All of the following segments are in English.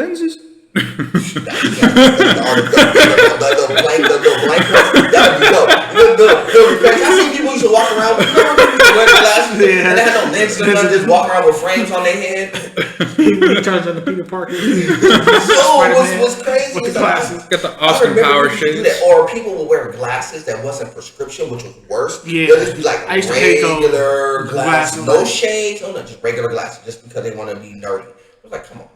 lenses? The blank ones. That would be dope. I see people used to walk around with glasses and they had no lenses and just walk around with frames on their head. He turns into Peter Parker. Was crazy. With the glasses. Got the Austin Power shades. Or people would wear glasses that wasn't prescription, which was worse. Yeah. They'll just be like I used to regular glasses. No shades. No, just regular glasses just because they want to be nerdy. I was like, come on.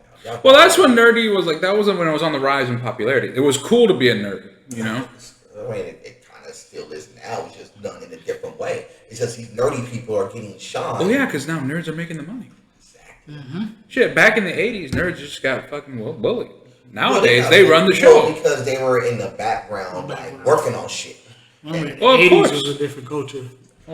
Well, that's when nerdy was like. That wasn't when it was on the rise in popularity. It was cool to be a nerd, you know. I mean, it kind of still is now. It's just done in a different way. It's just these nerdy people are getting shot. Oh yeah, because now nerds are making the money. Exactly. Mm-hmm. Shit, back in the '80s, nerds just got fucking bullied. Nowadays, they run the show because they were in the background, like working on shit. Well, the of course. 80s was a different culture.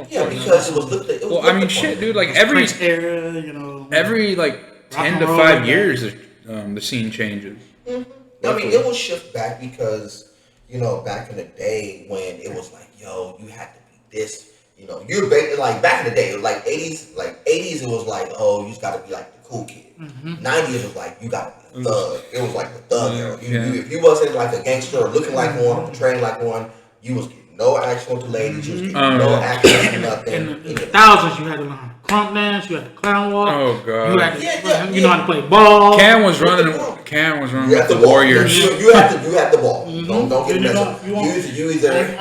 Yeah, because it was looked at. Well, I mean, shit, dude. Like every era, you know, every like 10 to 5 years, the scene changes. Mm-hmm. I mean, it will shift back because, you know, back in the day when it was like, yo, you had to be this, you know, you're like back in the day, like 80s, it was like, oh, you just got to be like the cool kid. Mm-hmm. 90s was like, you got to be a thug. It was like the thug era. If you wasn't like a gangster or looking like one or portraying like one, you was getting no action with the ladies, you was getting no action with nothing. In the thousands, you had to learn crump dance, you had to clown walk. Oh god! You had to, you know how to play ball. Cam was running with the Warriors. You had the ball. Mm-hmm. Don't get messed up. You either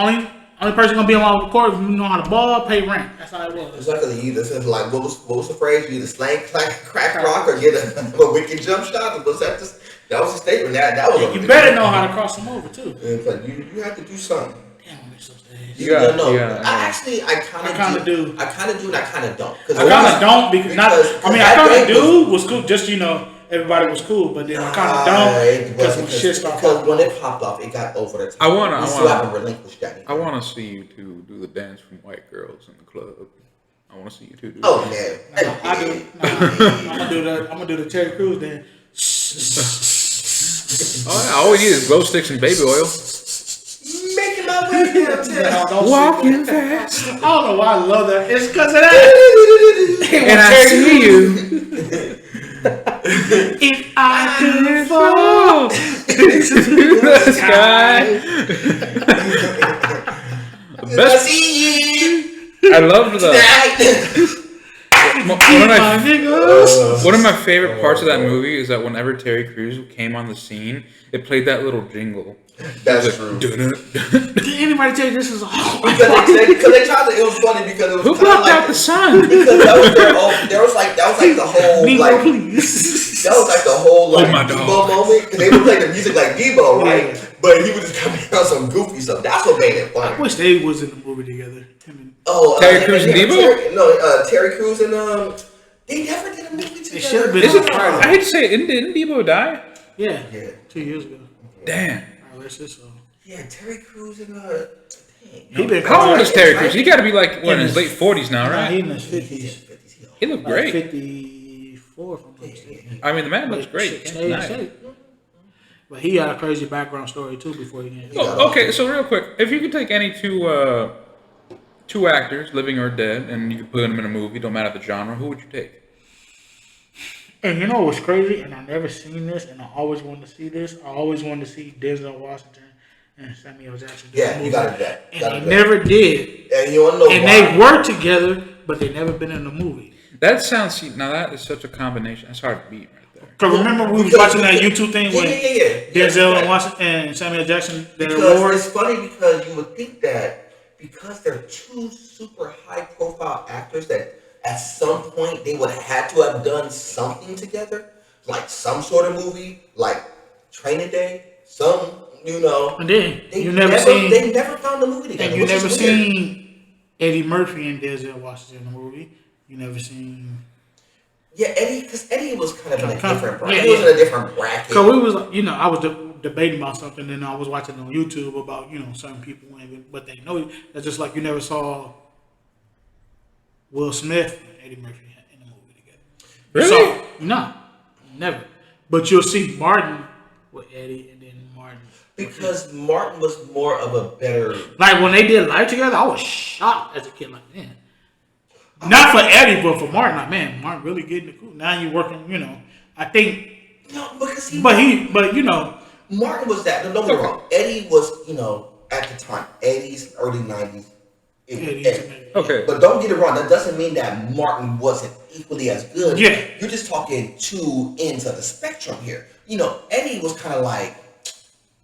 only person gonna be on the court if you know how to ball, pay rent. That's how it was. Exactly. Either since like what was the phrase? You either slang, crack rock, or get a wicked jump shot. That was the statement. That was. You better know how to cross them over too. Like you have to do something. Damn, I miss those days. I kind of do. I kind of do, and I kind of don't. I kind of don't because I kind of do was cool. Just everybody was cool, but then I kind of don't because when shit started. Because when it popped off, it got over the top. I still haven't relinquished that. I want to see you two do the dance from White Girls in the club. I want to see you two do. Oh yeah, I do. I'm gonna do the Terry Crews then. All we need is glow sticks and baby oil. Making my way downtown. Walking fast. I don't know why I love that. It's because of that. And I see you. If I could fall to the sky. I see you. I love one of my favorite parts of that movie is that whenever Terry Crews came on the scene, it played that little jingle. That's true. Did anybody tell you this is a because they tried to? It was funny because it was who blocked out the sun? Because that was that was like the whole Negro, please. That was like the whole like Debo moment because they would play the music like Debo, right? Yeah. But he would just come out some goofy stuff. That's what made it funny. I wish they was in the movie together. Terry Crews and Debo? Terry Crews and they never did a movie together. It should have been. I hate to say it, didn't Debo die? Yeah. 2 years ago. Damn. Yeah, Terry Crews and how old is Terry Crews? He got to be like in his late 40s now, right? He's in his 50s. He looked great. 54, if I'm not mistaken. I mean, the man looks great. Nice. But he had a crazy background story too before he came. Okay, so real quick, if you could take any two actors, living or dead, and you could put them in a movie, don't matter the genre, who would you take? And you know what's crazy? And I never seen this, and I always wanted to see this. I always wanted to see Denzel Washington and Samuel Jackson. Yeah, you got to do that. And they never did. And you want to know and why. they worked together, but they never been in a movie. That sounds. Now that is such a combination. That's hard to beat right there. Because remember we was watching that YouTube thing with Denzel and Washington and Samuel Jackson. Because it's funny because you would think that because they're two super high profile actors that at some point they would have had to have done something together, like some sort of movie, like Training Day, And then they never found a movie together. And you never seen Eddie Murphy and Denzel Washington in the movie. You never seen. Yeah, Eddie, because Eddie was kind of in a different bracket. He was in a different bracket. So we was, I was debating about something, and I was watching on YouTube about, certain people, but they know that's just like you never saw Will Smith and Eddie Murphy in the movie together. Really? No, never. But you'll see Martin with Eddie and then Martin. Because Martin was more of a better. Like when they did Life together, I was shocked as a kid. Like, man. Not for Eddie, but for Martin. Like, man, Martin really getting the cool. Now you're working, I think No, because but you know, Martin was that. Don't get me wrong. Eddie was, at the time, 80s, early 90s. Eddie. Okay. But don't get it wrong. That doesn't mean that Martin wasn't equally as good. Yeah. You're just talking two ends of the spectrum here. Eddie was kind of like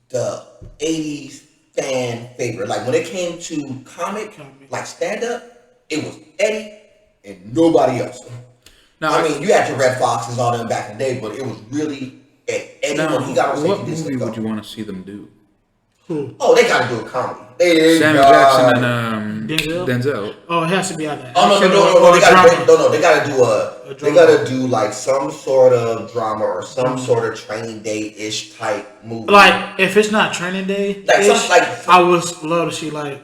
the 80s fan favorite. Like when it came to comic, like stand up, it was Eddie and nobody else. Now, I mean, you had your Red Foxes all them back in the day, but it was really Eddie when he got on stage. What movie would you want to see them do? who? Oh, they got to do a comedy. Samuel Jackson and Denzel. Oh, it has to be out there. Oh no! They gotta do like some sort of drama or some sort of Training Day ish type movie. Like if it's not Training Day, I would love to see like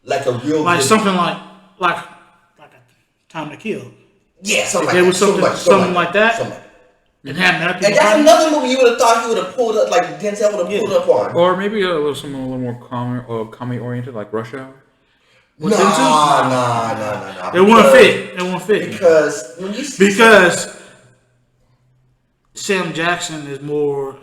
a real something like a Time to Kill. Yeah, something like that. Something like that. And that's another movie you would have thought he would have pulled up, like Denzel would have pulled up on. Or maybe something a little more comedy oriented, like Rush Hour. Nah. It won't fit. Because Sam Jackson is more.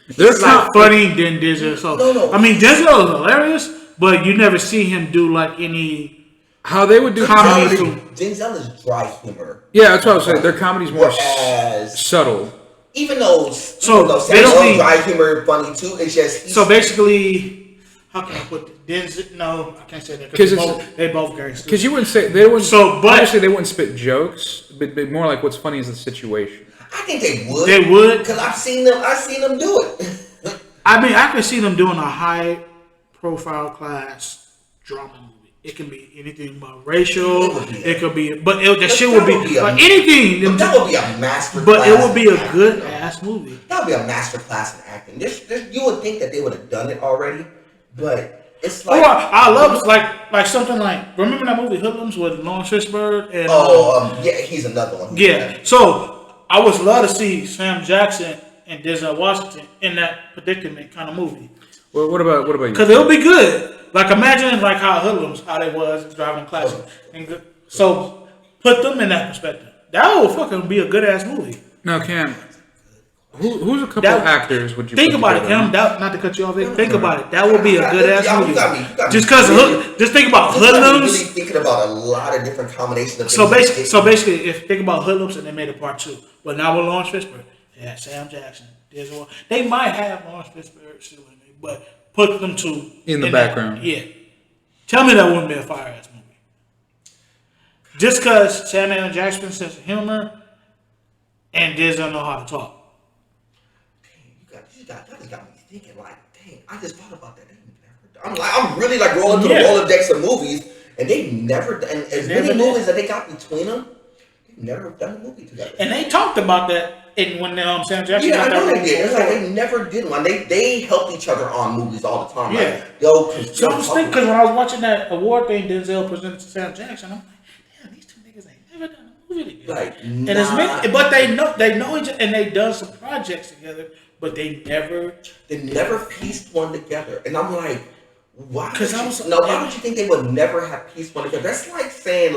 They're like funny than Denzel. So no. I mean, Denzel is hilarious, but you never see him do like any. How they would do comedy. Denzel is dry humor. Yeah, that's what I was saying. Their comedy's more subtle. Even though Sam's dry humor funny too, it's just so basically, how can I put Denzel? No, I can't say that because they both gangsters. Because you wouldn't say they wouldn't. So, but obviously they wouldn't spit jokes, but more like what's funny is the situation. I think they would. They would because I've seen them do it. I mean, I could see them doing a high profile class drama movie. It can be anything but racial. It could be, but that shit would be like anything. But that would be a master. But it would be a good ass movie. That would be a master class in acting. You would think that they would have done it already, but it's like I love like something like remember that movie Hoodlums with Lawrence Fishburne and yeah, he's another one. Yeah, so I would love to see Sam Jackson and Denzel Washington in that predicament kind of movie. Well, what about you? Because it would be good. Like imagine like how Hoodlums, how they was driving classic, and so put them in that perspective. That would fucking be a good ass movie. Now, Cam, who's a couple actors would you think about it, Cam? Not to cut you off. Think about it. That would be a good ass movie. Just think about Hoodlums. Really thinking about a lot of different combinations of so basically, if think about Hoodlums and they made a part 2, but now with Lawrence Fishburne, yeah, Sam Jackson, they might have Lawrence Fishburne still in there, but. Put them two in the background. Yeah. Tell me that wouldn't be a fire ass movie. Just because Samuel Jackson sense of humor and Denzel know how to talk. Dang, that just got me thinking. Like, dang, I just thought about that. I'm really like rolling through the Rolodex of movies, and they never and as many movies that they got between them. Never done a movie together. And they talked about that when Sam Jackson got that movie. It's like they never did one. They helped each other on movies all the time. Yeah. Like, so I was thinking, because when I was watching that award thing Denzel presented to Sam Jackson, I'm like, damn, these two niggas ain't never done a movie together. Like, but they know each other, and they done some projects together, but they never pieced one together. And I'm like, why would you think they would never have pieced one together? That's like saying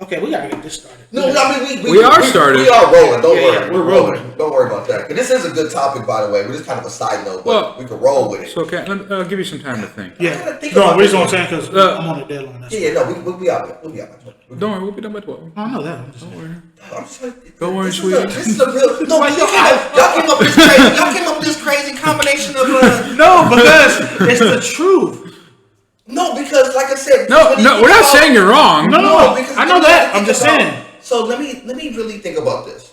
okay, we gotta get this started. No, I mean we are started. We are rolling. Don't worry. Yeah, we're rolling. Don't worry about that. This is a good topic, by the way. We're just kind of a side note, but we can roll with it. So, okay, I'll give you some time to think. Yeah. No, reason I'm saying because I'm on a deadline. We'll be out. We'll be out by 12. Don't worry, we'll be done by 12. I know that. Don't worry. Don't worry, sweetie. This is a real. No, y'all came up with this crazy. Y'all came up with this crazy combination of. No, because it's the truth. No, because like I said, no, we're not saying you're wrong. No, because I know that. I'm just saying. So let me really think about this.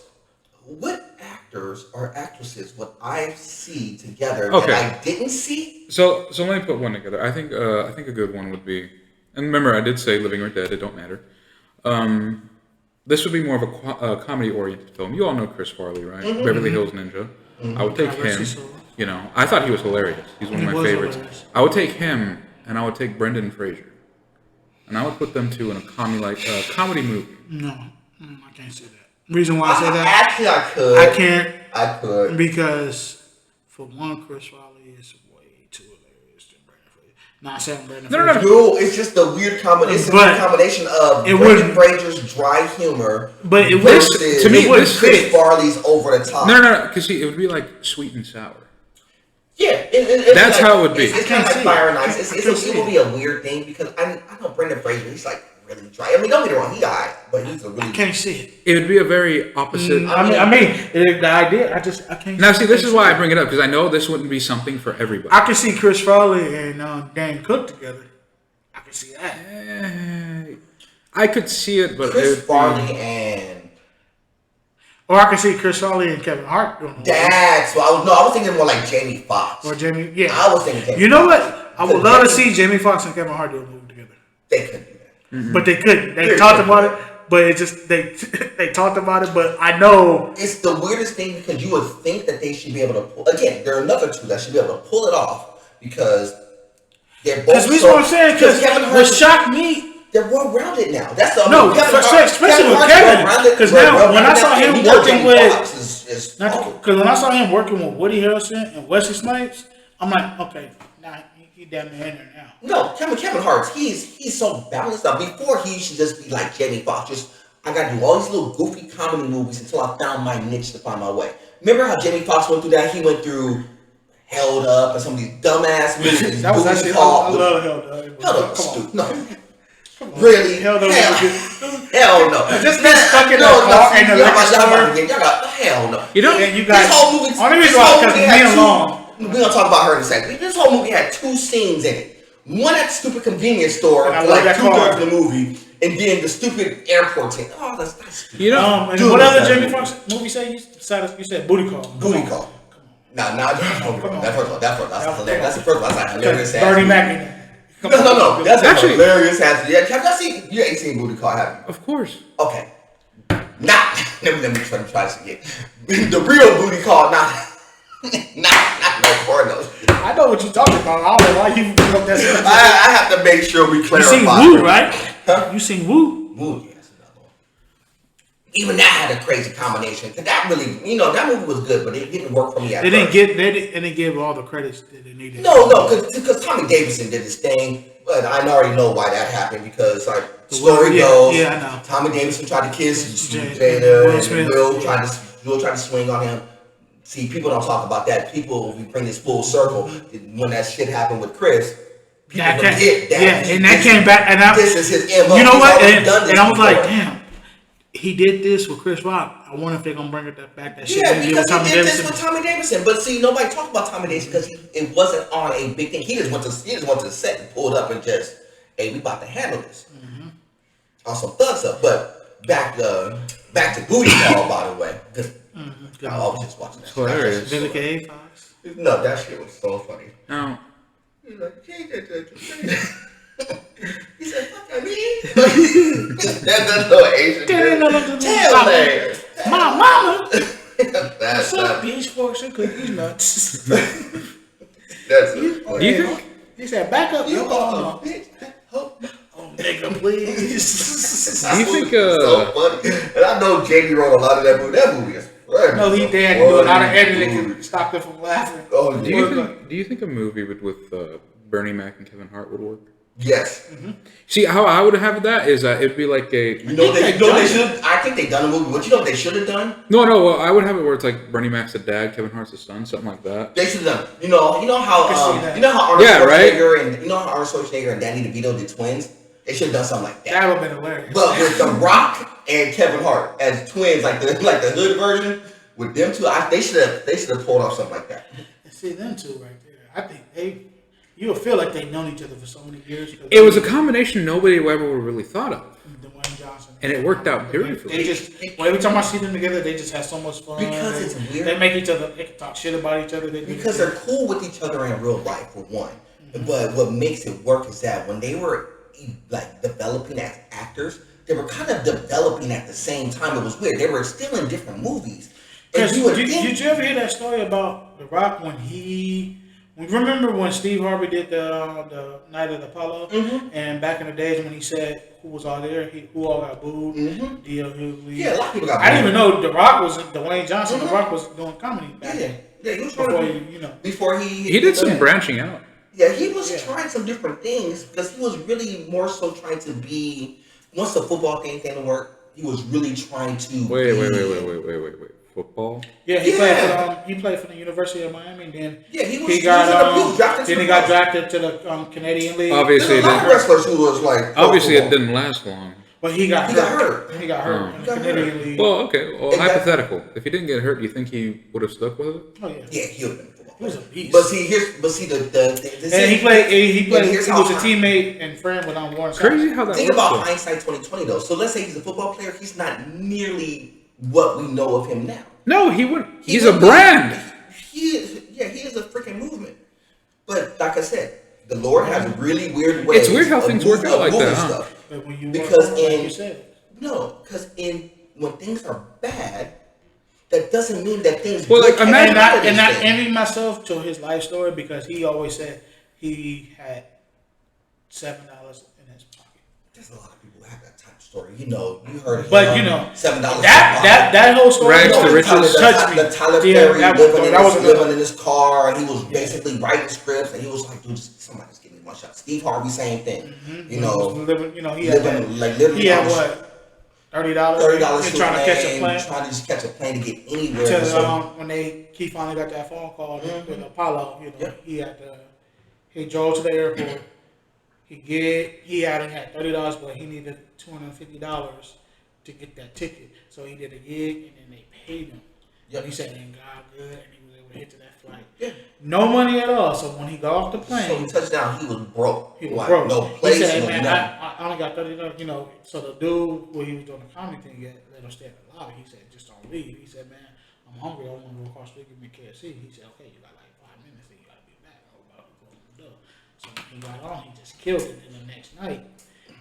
What actors or actresses would I see together that I didn't see? So let me put one together. I think a good one would be, and remember I did say Living or Dead. It don't matter. This would be more of a comedy-oriented film. You all know Chris Farley, right? Mm-hmm. Beverly Hills Ninja. Mm-hmm. I would take him. You know, I thought he was hilarious. He's one of my favorites. Hilarious. I would take him. And I would take Brendan Fraser, and I would put them two in a comedy movie. No, I can't say that. Reason why I say that? Actually, I could. I can't. I could because for one, Chris Farley is way too hilarious than Brendan Fraser. Not saying Brendan. No, it's just the weird combination. Combination of Brendan Fraser's dry humor, but it versus to me, Chris Farley's over the top. No, because it would be like sweet and sour. Yeah, that's like, how it would be. It's kind of like Fire and Ice. It will be a weird thing because I know Brendan Fraser. He's like really dry. I mean, don't get me wrong, he alright, but he's a really. I can't see it. It would be a very opposite. I mean, the idea. I can't. Now, see, this is why I bring it up because I know this wouldn't be something for everybody. I can see Chris Farley and Dan Cook together. I can see that. I could see it, but Chris Farley and. Or I can see Chris Farley and Kevin Hart doing it. That's what I was thinking more like Jamie Foxx. Or Jamie, yeah. I was thinking Jamie You know Foxx. what? I would love to see Jamie Foxx and Kevin Hart do a movie together. They couldn't do that. Mm-hmm. But they couldn't. They talked about it, but it just they talked about it, but I know it's the weirdest thing because you would think that they should be able to pull again, there are another two that should be able to pull it off because they're both That's what I'm saying, because what shocked me. They're well rounded now. That's the especially with Kevin. Because now when I saw him working with, because when I saw him working with Woody Harrelson and Wesley Snipes, I'm like, okay, now he damn near in there now. No, Kevin Hart, he's so balanced now. Before he used to just be like Jamie Foxx, just I gotta do all these little goofy comedy movies until I found my niche to find my way. Remember how Jamie Foxx went through that? He went through Held Up and some of these dumbass movies. That was actually I love Held Up. Held Up was stupid. No. Really? Hell no. Hell no. Just get stuck in the car and the liquor store. Hell no. You know, you guys. This whole movie. Only reason why because me alone. We're gonna talk about her in a second. This whole movie had two scenes in it. One at the stupid convenience store, like 2/3 of the movie, and then the stupid airport scene. Oh, that's stupid. You know, and what other Jamie Foxx movie say you said Booty Call? Booty Call. Nah, that first one. That's hilarious. That's the first one. That's hilarious. Bernie Mac. No. That's actually hilarious. Have y'all seen? You ain't seen Booty Call, have you? Of course. Okay. Let me try to get the real Booty Call. Not no pornos. I know what you're talking about. I don't know why you broke that. I have to make sure we clarify. You seen Woo, right? Huh? You seen Woo? Woo, yes. Even that had a crazy combination. Cause that really, that movie was good, but it didn't work for me. They didn't give all the credits that they needed. No, because Tommy Davidson did his thing, but I already know why that happened because like the story goes, I know. Tommy Davidson tried to kiss Jada, and Will tried to swing on him. See, people don't talk about that. People, we bring this full circle. When that shit happened with Chris, people forget that. And that came back, and this is his MO. You know what? And I was like, damn. He did this with Chris Rock. I wonder if they're gonna bring it back. That shit. Yeah, because he did this with Tommy Davidson. But see, nobody talked about Tommy Davidson because it wasn't on a big thing. He just went to the set and pulled up and just, hey, we about to handle this. Mm-hmm. On some thug stuff. But back to Booty Call, by the way. I was just watching that. It's hilarious. Vivica A. Fox. No, that shit was so funny. No. He's like, he said, fuck I mean. That little Asian tail there. My mama. What's up, bitch? Forks and cookies nuts. That's it. Do you think? He said, back up. You bitch. Oh, nigga, please. Do you think? So funny. And I know JD wrote a lot of that movie. That movie is funny. No, they had to do a lot of editing to stop them from laughing. Oh, do you think a movie with Bernie Mac and Kevin Hart would work? Yes. Mm-hmm. See, how I would have that is it'd be like a. They should. I think they done a movie. What you know what they should have done? No. Well, I would have it where it's like Bernie Mac's the dad, Kevin Hart's the son, something like that. They should have done. You know how Arnold Schwarzenegger and Danny DeVito did twins. They should have done something like that. That would have been hilarious. But with The Rock and Kevin Hart as twins, like the hood version, with them two, they should have pulled off something like that. See them two right there. I think you would feel like they've known each other for so many years. It was a combination nobody ever really thought of. Dwayne Johnson. And it worked out beautifully. They just, every time I see them together, they just have so much fun. Because it's weird. They make each other, they can talk shit about each other. Because they're cool with each other in real life, for one. Mm-hmm. But what makes it work is that when they were like developing as actors, they were kind of developing at the same time. It was weird. They were still in different movies. Did you ever hear that story about The Rock when he... Remember when Steve Harvey did the Night of the Apollo, and back in the days when he said who was all there, who all got booed, D.L. Hughley. Yeah, a lot of people got booed. I didn't even know The Rock was Dwayne Johnson. The Rock was doing comedy back then. Yeah, he was before he did some branching out. Yeah, he was trying some different things because he was really more so trying to be. Once the football thing didn't work, he was really trying to. Wait. Football? Yeah, he played for the University of Miami, and then he was drafted. Then he got drafted to the Canadian League. Obviously, there's a lot of wrestlers who was like. Obviously, it didn't last long. But he got hurt. He got hurt in the Canadian League. Well, okay. Well, hypothetical. If he didn't get hurt, do you think he would have stuck with it? Oh yeah. Yeah, he would have been. He was a beast. But see, he played. He was a teammate and friend with Warren. Crazy how that. Think about hindsight 2020 though. So let's say he's a football player. He's not nearly what we know of him now. No, he wouldn't. He's a brand. He is a freaking movement. But like I said, the Lord has really weird ways. It's weird how things work out like that, huh? Because when things are bad, that doesn't mean that things. Well, like imagine and I envy myself to his life story because he always said he had $7 in his pocket. There's a lot of people who have that type of story. You heard. But $7. That whole story. Rags to riches. Touched me. The Tyler Perry living in his car, and he was basically writing scripts, and he was like, "Dude, somebody just give me one shot." Steve Harvey, same thing. He had what? $30 trying to catch a plane. Trying to just catch a plane to get anywhere. When he finally got that phone call with Apollo, he drove to the airport. He had $30, but he needed $250 to get that ticket. So he did a gig, and then they paid him. Yep. He said, "And God good," and he was able to hit to that flight. Yeah. No money at all. So when he got off the plane, so he touched down, he was broke. He was broke. No place. He said, "Man, I only got $30." So the dude where he was doing the comedy thing let him stay at the lobby. He said, "Just don't leave." He said, "Man, I'm hungry. I want to go across the street and get me KFC." He said, "Okay, you got like 5 minutes, then you got to be back." So when he got on, he just killed it. And the next night,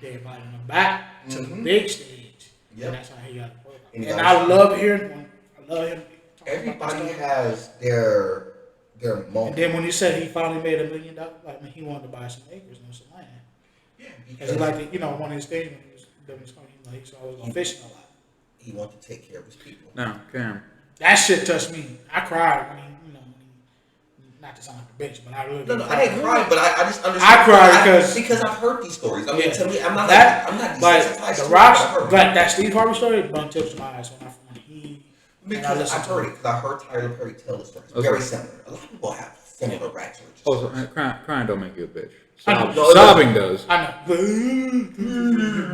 they invited him back to the big stage. Yep. And that's how he got the program. And I love hearing him. I love him. Everybody has their moment. And then when he said he finally made $1 million, he wanted to buy some acres and some land. Yeah, because he liked it. One of his things when he was doing his company, he was always going fishing a lot. He wanted to take care of his people. No, Cam. That shit touched me. I cried when he not to sound like a bitch, but I really No, I didn't cry, but I just understand. I cried because I've heard these stories. I mean, to me, I'm not desensitized. The Rock, like that Steve Harvey story, brought tears to my eyes when he. Because I've heard it. Because I heard Tyler Perry tell the story. It's very similar. A lot of people have similar backstories. Oh, so crying don't make you a bitch. Sobbing does. I know.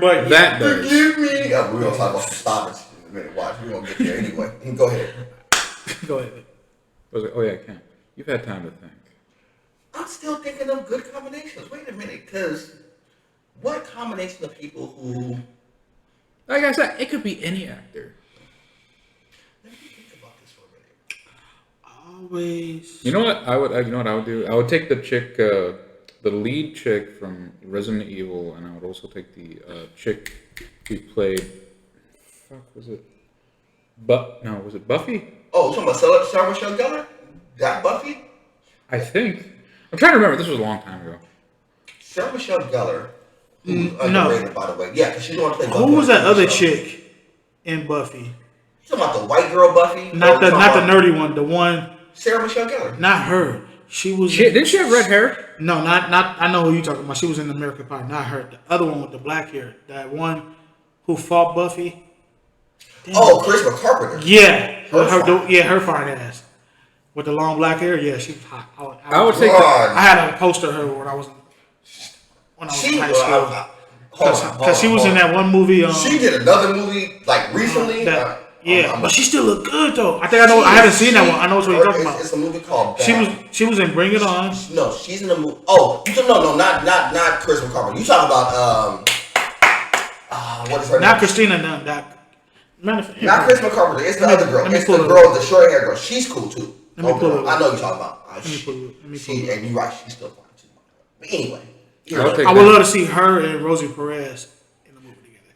But that does. Forgive me. We're gonna talk about some sobbing in a minute. Watch. We're gonna get there anyway. Go ahead. Go ahead. Oh yeah, Cam. You've had time to think. I'm still thinking of good combinations. Wait a minute, because what combination of people who... Like I said, it could be any actor. Let me think about this for a minute. Always... You know what I would do? I would take the chick, the lead chick from Resident Evil, and I would also take the chick who played... was it? Was it Buffy? Oh, you're talking about Sarah Michelle Gellar? That Buffy? I think. I'm trying to remember. This was a long time ago. Sarah Michelle Gellar, who's underrated, by the way. Yeah, because she's the one to play Buffy. Who was that other chick in Buffy? You talking about the white girl Buffy? Not the nerdy one. The one. Sarah Michelle Gellar. Not her. She was. Didn't she have red hair? No, not. I know who you're talking about. She was in American Pie. Not her. The other one with the black hair. That one who fought Buffy. Damn. Oh, Charisma Carpenter. Yeah, her fine ass. With the long black hair, yeah, she was hot. I would take. I had a poster of her when I was in high school. Because she was in that one movie. She did another movie like recently. But she still looked good though. I think I know. I haven't seen that one. I know what you're talking about. It's a movie called. She was in Bring It On. No, she's in a movie. Oh, no, not Charisma Carpenter. You talking about what is her name? Not Christina Dunn. Not Charisma Carpenter. It's the other girl. It's the girl, the short hair girl. She's cool too. I know you're talking about. And you're right, she's still fine too. But anyway, I would love to see her and Rosie Perez in the movie together.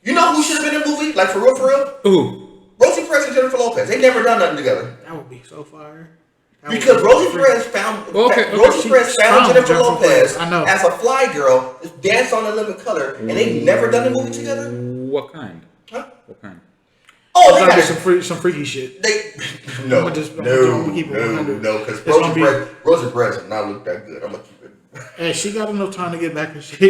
You know who should have been in the movie? Like for real? Who? Rosie Perez and Jennifer Lopez. They never done nothing together. That would be so fire. Because Rosie Perez found Jennifer Lopez as a fly girl, danced on a living color, and they never done a movie together. What kind? Huh? What kind? Oh, they got some freaky shit. No, because Rosie Perez does not look that good. I'm gonna keep Hey, she got enough time to get back in shape.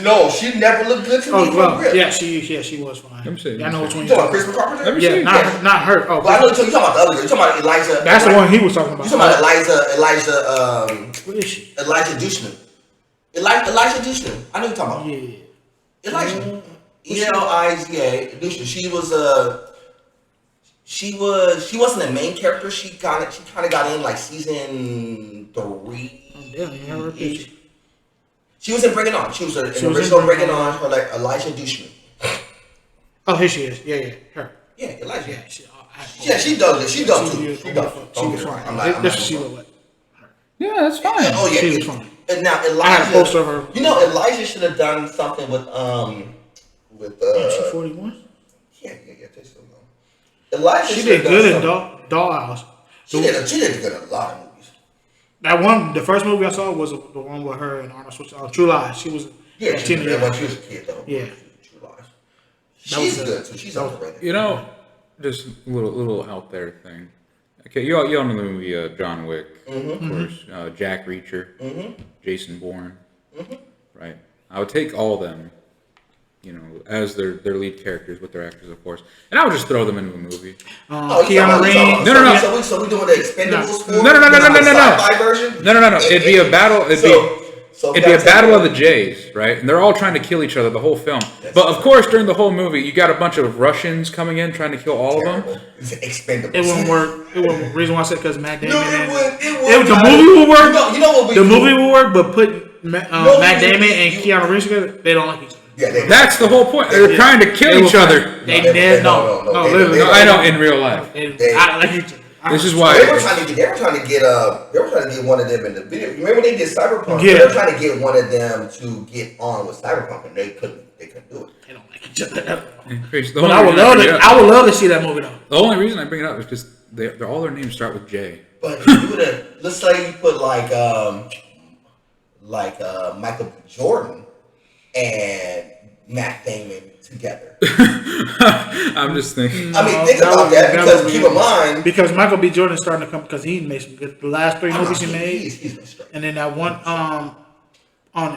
No, she never looked good to me. Oh, For well, real. yeah, she was fine. Let me see, I know which one You you're talking about talking Chris about. Carpenter? Yeah, not her. Oh, But I know you're talking about the other girl. You're talking about Elijah. that's the one he was talking about. You talking about Elijah? What is she? Elijah Dushman. Elijah Dushman. I know you're talking about. Yeah. Elijah. Eliza Dushman. She wasn't the main character. She kind of got in like season 3. Oh, damn, you heard her picture. She was in Bring It On. She was in She was original in Bring Bring It It On. On. Her like Elijah Dushman. Oh, here she is. Yeah, her. Yeah, Elijah. Yeah, She does it. She does too. She She does. was fine. I'm That's not what she looked like. Yeah, that's fine. Oh yeah, She was fine. And now I had a poster Elijah. of her. You know, Elijah should have done something with Damn, she 41. Yeah, take so long. Elijah She should did have good done in something. Dollhouse. She did good in a lot of movies. That one, the first movie I saw was the one with her and Arnold Schwarzenegger. True Lies. She was Yeah, she teenager. did when she was a kid though. Yeah. True Lies. That was She's good, so she's underrated. You know, just a little out there thing. Okay, you all know the movie John Wick, of course. Jack Reacher, Jason Bourne, right? I would take all of them, you know, as their lead characters with their actors, of course, and I would just throw them into a movie. Keanu Reeves. No. So we doing the Expendables? No. Sci-fi version? No. It'd be a battle. It'd be a battle of the Jays, right? And they're all trying to kill each other the whole film. But of course, during the whole movie, you got a bunch of Russians coming in trying to kill all of them. It's Expendables. It wouldn't work. It wouldn't. Reason why I said because Matt Damon. No, it would. The movie would work. You know what we The do? movie would work, but put Matt Damon and you- Keanu Reeves together, they don't like each other. Yeah, That's the whole point. They're trying to kill each other. They did no, literally. No, I know in real life. They I like each other. This is They why. were trying to get one of them in the video. Remember they did Cyberpunk? Yeah. They were trying to get one of them to get on with Cyberpunk, and they couldn't do it. They don't like each other. Chris, the But only I would reason love bring to. it up- I would love to see that movie though. The only reason I bring it up is because they're all their names start with J. But if you would have, let's say you put like Michael B. Jordan and Matt Damon together. I'm just thinking. I mean, think about that because keep in mind. Because Michael B. Jordan's starting to come because he made some good. The last 3 movies he made, He's been straight. and then that one on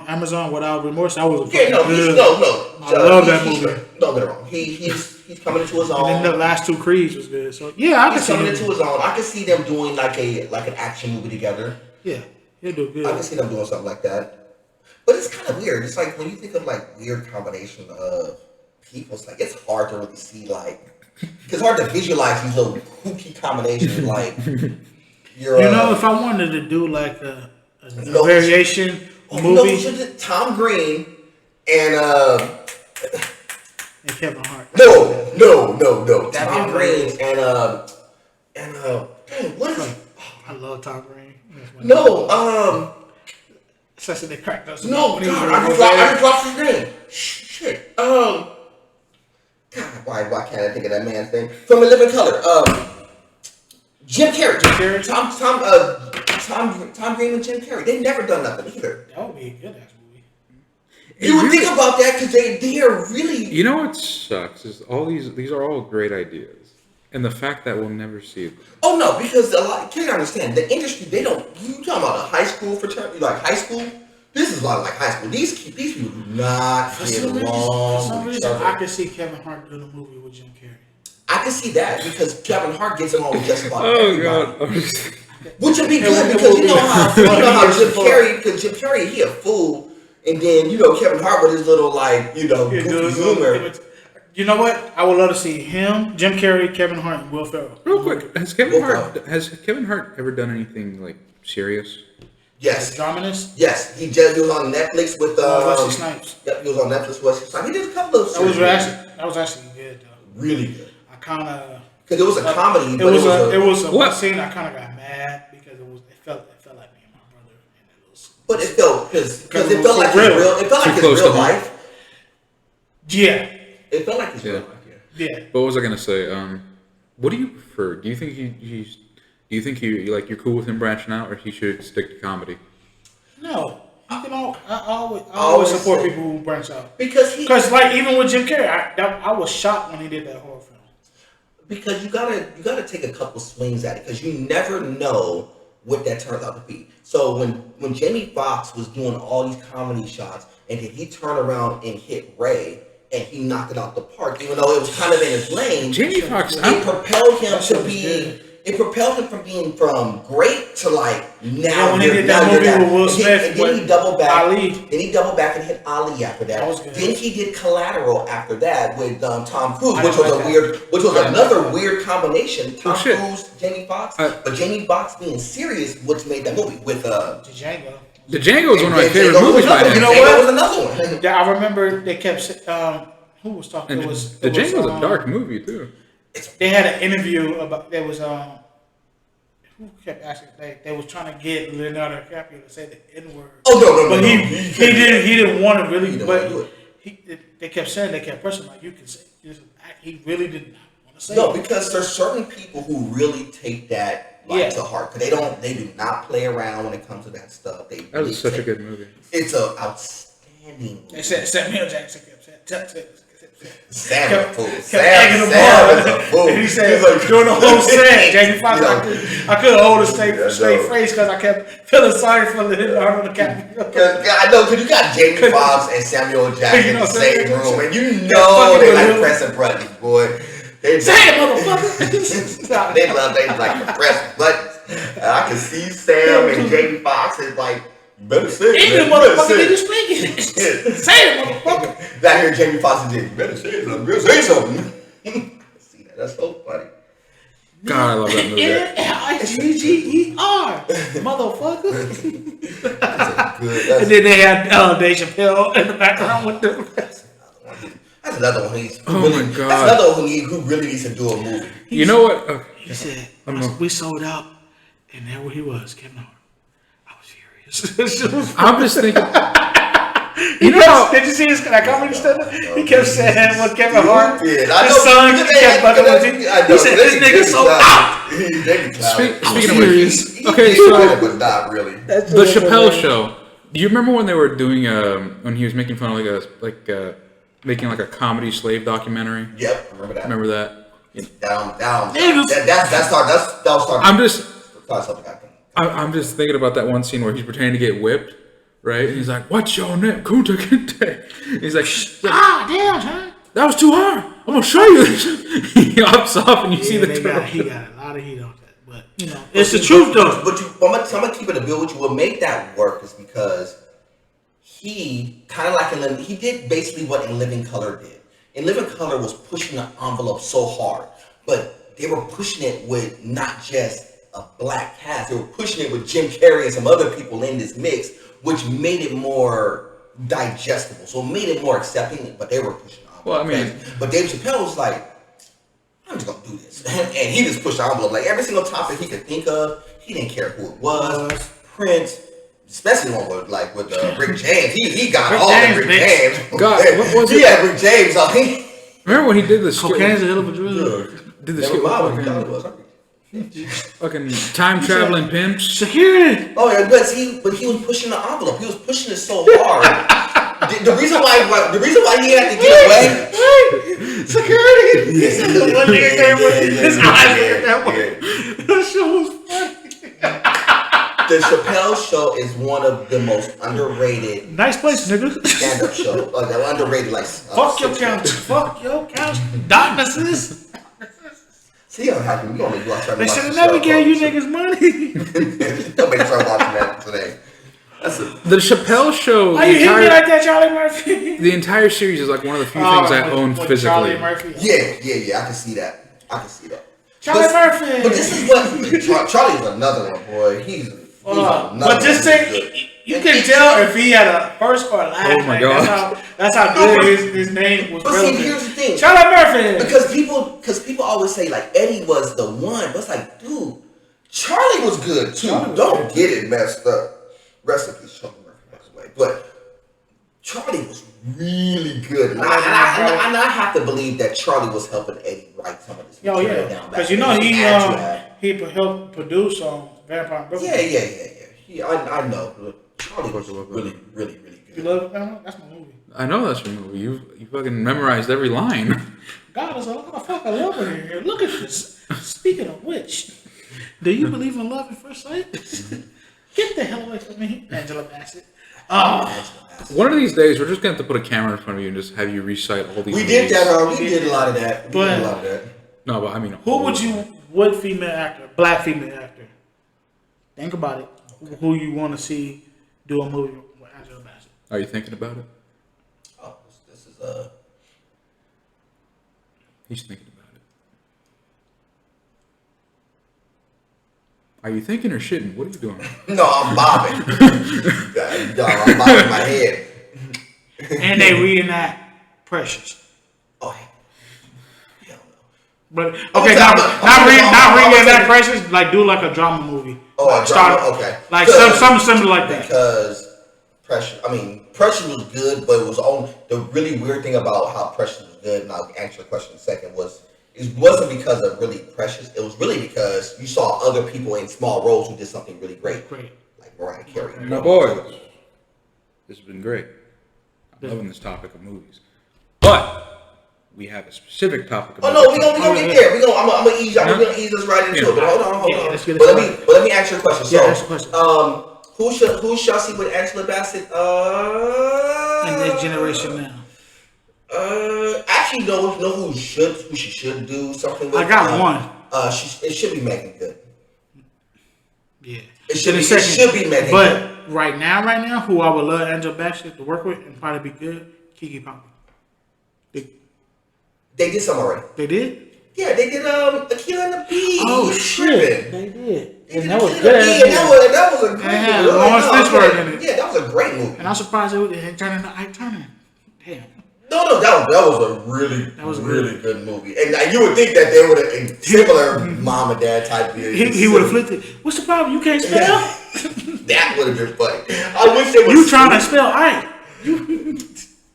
Amazon Without Remorse, that was Yeah, no, good. no. I love that he's movie. straight. Don't get it wrong. He's coming into his And then the own. last 2 Creeds was good. So yeah, I can He's see coming him. into his own. I can see them doing like an action movie together. Yeah, he'll do good. I can see them doing something like that. But it's kind of weird. It's like when you think of like weird combination of people, it's like it's hard to really see like it's hard to visualize these little kooky combinations. Like You know, if I wanted to do like a No, variation no, movie, Tom Green and and Kevin Hart. no, That'd Tom be Green and dang, what is it? I love Tom Green. No, Especially they cracked us. no, when he was God, on I just dropped his name. Shit, God, why can't I think of that man's name? From A Living Color, Jim Carrey. Tom Green and Jim Carrey. They never done nothing either. That would be a good ass movie. You would think about that because they are really. You know what sucks is all these are all great ideas, and the fact that we'll never see them. Oh no, because a lot. Can you understand the industry? They don't. You talking about a high school fraternity, like high school? This is a lot like high school. These people do not For get some along with each reason, I other. could see Kevin Hart doing a movie with Jim Carrey. I can see that because Kevin Hart gets along with just about Oh everybody. god. Which would be good because you know how Jim Carrey, because Jim Carrey, he a fool, and then you know Kevin Hart with his little like goofy humor. You know what? I would love to see him, Jim Carrey, Kevin Hart, and Will Ferrell. Real quick, has Kevin Hart ever done anything like serious? Yes, Dramonist. yes, he was on Netflix with Wesley Snipes. Yep, he was on Netflix with Wesley Snipes. He did a couple of. That was actually good though. really good I kind of because it was a comedy. It but was a What? one scene I kind of got mad because it felt like me and my brother and it was. But it felt because Because it it felt was like so his real. real. It felt Too like his close to real home. life. Yeah, It felt like his real Yeah. life. Yeah. yeah. What was I gonna say? What do you prefer? Do you think you're cool with him branching out, or he should stick to comedy? No, you can I always support people who branch out. Because Like even with Jim Carrey, I was shocked when he did that horror film. you gotta take a couple swings at it because you never know what that turns out to be. So when Jamie Foxx was doing all these comedy shots, and then he turned around and hit Ray, and he knocked it out the park, even though it was kind of in his lane. Jamie Foxx, it propelled him to be. It propelled him from being from great to like now. When he did that movie with Will Smith, and then he doubled back. Ali. Then he doubled back and hit Ali after that. Then he did Collateral after that with Tom Cruise, which was another weird combination. Tom Cruise, Jamie Foxx, but Jamie Foxx being serious, which made that movie with Django. The Django was one of my favorite movies by him. You know what? Was another one. Yeah, I remember they kept. Who was talking? The Django was a dark movie too. They had an interview about there was who kept asking they was trying to get Leonardo DiCaprio to say the N-word. Oh no! But he didn't want to really. But they kept saying they kept pressing like you can say. He really did not want to say. No, it. because there's certain people who really take that to heart because they do not play around when it comes to that stuff. That was such a good movie. It's an outstanding movie. They said Samuel Jackson kept saying. Sam is a fool. Sam is a fool. And he said, during the whole set, Jamie Foxx, I couldn't hold a straight face because I kept feeling sorry for Leonardo DiCaprio. I know, because you got Jamie Foxx and Samuel Jackson in the same room, and you know they like pressing buttons, boy. Say it, motherfucker! They like to press buttons. I can see Sam and Jamie Foxx is like, you better say it. English, motherfucker, did you speak it? Say it, motherfucker. Back here, Jamie Foxx did. You better say something. You better say something. See that? That's so funny. God, I love that movie. N-I-G-G-E-R, motherfucker. That's a good. And then they had Dave Chappelle in the background with them. That's another one. My God. That's another one who really needs to do a movie. You know what? Okay. He said, we sold out, and there he was, Kevin Hart. I'm just thinking. Did you see his comedy stand-up? He kept saying what Kevin Hart, his son, kept bucking with him. He said, "This nigga sold out." Speaking of which, okay, so but not really. The Chappelle Show. Do you remember when they were doing when he was making fun of making like a comedy slave documentary? Yep, remember that. Remember that? Down. That's started. I'm just thinking about that one scene where he's pretending to get whipped, right? And he's like, "What's your name, Kunta Kinte?" He's like, damn, son. That was too hard. I'm gonna show you this." He hops off, and you see the turtle. He got a lot of heat on that, but it's the truth though. But I'm gonna keep it a bill with you. What made that work is because he kind of like he did basically what In Living Color did. In Living Color was pushing the envelope so hard, but they were pushing it with not just a black cast. They were pushing it with Jim Carrey and some other people in this mix, which made it more digestible. So it made it more accepting, but they were pushing the envelope. Well, I mean, but Dave Chappelle was like, I'm just gonna do this. And he just pushed the envelope. Like every single topic he could think of, he didn't care who it was. Prince, especially one with Rick James. He got all the Rick James. God, what was it? He had Rick James on. Remember when he did the skit? Cocaine's a hell of a drug. Did the skit fucking time traveling pimps? Security. Oh yeah, but he was pushing the envelope. He was pushing it so hard. the reason why he had to get away. Security. He said the one nigga came with his eyes were that way. That shit was funny. The Chappelle Show is one of the most underrated. Nice place, nigga. Stand-up show. Underrated, like. Fuck your couch. Fuck your couch. Darknesses. See how happy we only watch. They should have never gave you niggas money. Nobody started watching that today. The Chappelle Show. Why you hit me like that, Charlie Murphy? The entire series is like one of the few things I own physically. Charlie Murphy. Yeah. I can see that. Charlie Murphy. But this is what Charlie's another one, boy. He's but just say you can tell if he had a first or last. Oh my God. That's how good his name was. But relevant. see, here's the thing, Charlie Murphy. Because people always say like Eddie was the one, but it's like, dude, Charlie was good too. Don't get it messed up. Rest in peace, Charlie Murphy passed away. But Charlie was really good, and I have to believe that Charlie was helping Eddie write some of this material down. Because he helped produce Vampire Brooklyn. Yeah. I know. Charlie was really good. You love it? That's my movie. I know that's your movie. You fucking memorized every line. God is a motherfucker. I love it in here. Look at this. Speaking of which, Do you believe in love at first sight? Get the hell away from me, Angela Bassett. Oh. One of these days, we're just going to have to put a camera in front of you and just have you recite all these We movies. did that. We did a lot of that. No, but I mean... What female actor, black female actor, think about it, who you want to see do a movie with Angela Bassett? Are you thinking about it? Oh, this is He's thinking about it. Are you thinking or shitting? What are you doing? No, I'm bobbing. I'm bobbing my head. And they reenact Precious. Oh, hell no. But okay, not reenact Precious. Like do like a drama movie. Oh, a drama. Okay. Like something similar like that. Because Precious was good, but it was only the really weird thing about how Precious was good. And I'll answer the question in a second. It wasn't because of really Precious. It was really because you saw other people in small roles who did something really great. Like Mariah Carey. My boys, this has been great. I'm loving this topic of movies. But we have a specific topic of movies. Oh no, we gonna get there. I'm gonna ease us right into it. But hold on. But let me answer your question. So, who shall see with Angela Bassett? In this generation now. Actually, know who she should do something with. I got one. It should be Megan Good. Yeah. It should be Megan But Good. right now, who I would love Angela Bassett to work with and probably be good, Keke Palmer. They did some already. They did? Yeah, they did Akira and the Bee. Oh shit. They did. And that was good. That was a great movie. Lawrence Fishburne in it. Yeah, that was a great movie. And I'm surprised it didn't turn into Ike Turner. Damn. No, that was a really good movie. And you would think that they would have, in similar mom and dad type deal. He would have flipped it. What's the problem? You can't spell? That would have been funny. I wish they would. You trying to spell Ike?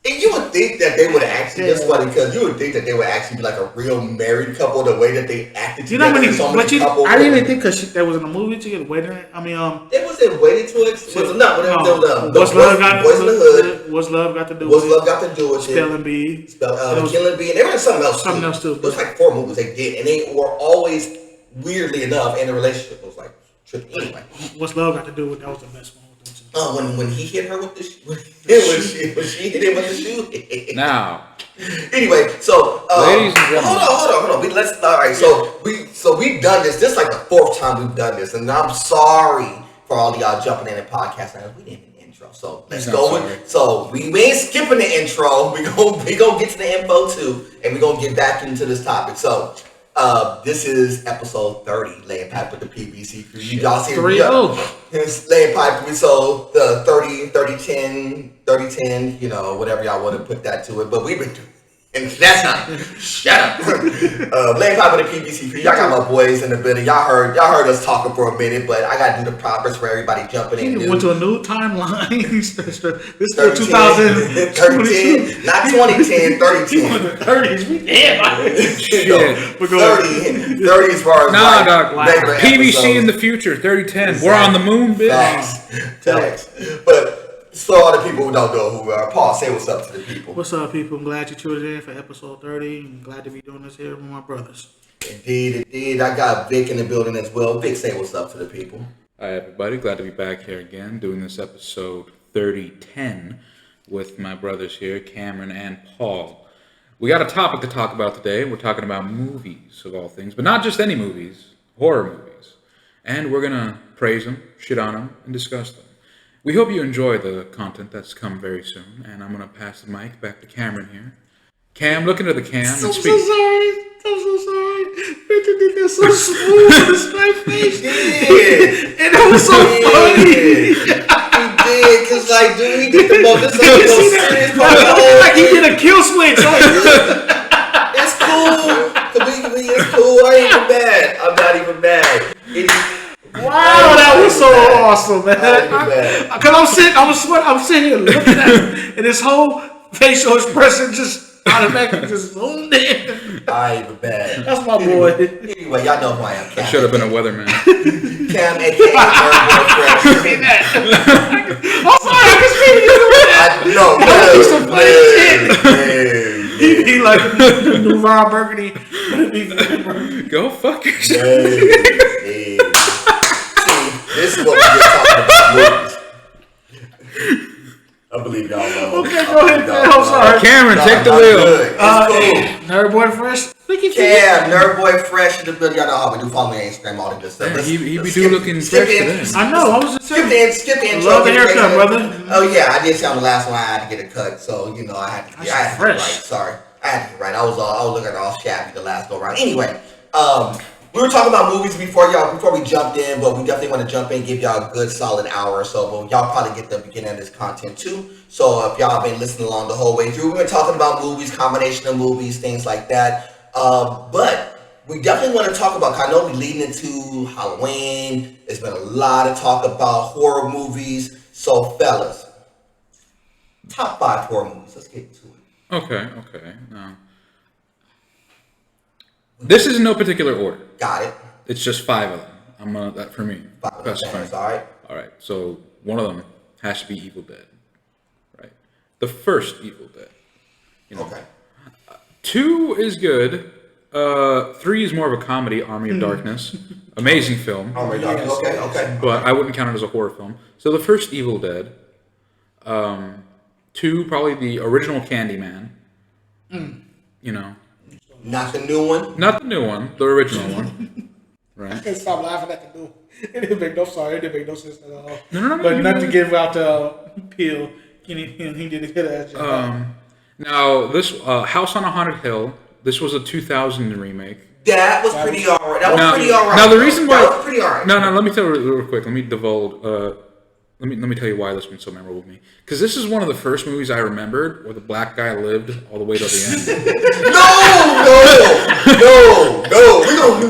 And you would think that they would actually, it's funny because you would think that they would actually be like a real married couple the way that they acted together. I didn't even think because they was in a movie together. It wasn't waiting to it. What's Love Got to do with it? Spelling Bee. Killing Bee. And there was something else too. It was like 4 movies they did. And they were always, weirdly enough, in a relationship. It was like, anyway. What's Love Got to do with that was the best one. When he hit her with the shoe, when she hit him with the shoe. Now, anyway, so ladies and gentlemen, hold on. All right. So we've done this. This is like the 4th time we've done this, and I'm sorry for all of y'all jumping in and podcasting. We didn't do the intro, so let's go with. So we ain't skipping the intro. We gonna get to the info too, and we gonna get back into this topic. So. This is episode 30, laying pipe with the PBC crew. Y'all see 3-0. It's laying pipe. So the 30-10, whatever y'all want to put that to it. But we've been doing, and that's not. Shut up. Laying pipe with the PBC crew. Y'all got my boys in the building. Y'all heard us talking for a minute, but I gotta do the prompters for everybody jumping in. Went to a new timeline. This is 2010, not 2010, 3010. 30s. We dead. 30 as far as dog. PBC in the future, 3010. Exactly. We're on the moon, bitch. Thanks. But so all the people who don't know who we are, Paul, say what's up to the people. What's up, people? I'm glad you tuned in for episode 30. I'm glad to be doing this here with my brothers. Indeed. I got Vic in the building as well. Vic, say what's up to the people. Hi, everybody. Glad to be back here again, doing this episode 3010 with my brothers here, Cameron and Paul. We got a topic to talk about today. We're talking about movies, of all things, but not just any movies, horror movies. And we're going to praise them, shit on them, and discuss them. We hope you enjoy the content that's come very soon, and I'm going to pass the mic back to Cameron here. Cam, look into the cam and speak. I'm so sorry. Richard did that so smooth with a straight face. And that was so funny. He did, because he did the most serious part of the whole like he did a kill switch. It's cool. It's cool. I ain't even mad. I'm not even mad. Wow, that was so awesome, man. Because I'm sitting here looking at him, and his whole facial expression just automatically just zoomed in. I ain't even bad. That's my boy. Anyway, y'all know who I am. I should have been a weatherman. Cam, a.k.a. Boyfriend. I'm sorry, I can see you doing that. No, that would be some funny shit. He'd be like the new Ron Burgundy. Go fuck yourself. This is what we get talking about movies. I believe y'all know. Okay, go ahead, man. I'm sorry. Cameron, take the wheel. It's cool. Nerd Boy Fresh. Yeah, Nerd Boy Fresh in the building. Y'all know how we do. Follow me on Instagram, all the good stuff. Yeah, he be looking fresh today. I know. I was just saying. Skip the intro. Love the haircut, brother. Oh yeah, I did say on the last one I had to get a cut, so I had to get right. Sorry, I had to get right. I was looking all shabby the last go round. Anyway, we were talking about movies before we jumped in, but we definitely want to jump in, give y'all a good solid hour or so. But y'all probably get the beginning of this content too. So if y'all been listening along the whole way through, we've been talking about movies, combination of movies, things like that. But we definitely want to talk about. I know we're leading into Halloween. There's been a lot of talk about horror movies. So fellas, top 5 horror movies. Let's get into it. Okay. Now, this is in no particular order. Got it. It's just 5 of them. That for me. 5 of them. That's fine. All right. So one of them has to be Evil Dead. Right. The first Evil Dead. Okay. 2 is good. 3 is more of a comedy. Army of Darkness. Amazing film. Army of Darkness. Okay. But I wouldn't count it as a horror film. So the first Evil Dead. 2, probably the original Candyman. Not the new one. Not the new one, the original one. Right. I can't stop laughing at the new. It didn't make no sense at all. No. But not to give out the Peel. He did a good ass job. Now this House on a Haunted Hill. This was a 2000 remake. That was pretty alright. Now the reason why. That was pretty alright. No. Let me tell you real quick. Let me divulge. Let me tell you why this one's so memorable to me. Because this is one of the first movies I remembered where the black guy lived all the way to the end. No. We don't do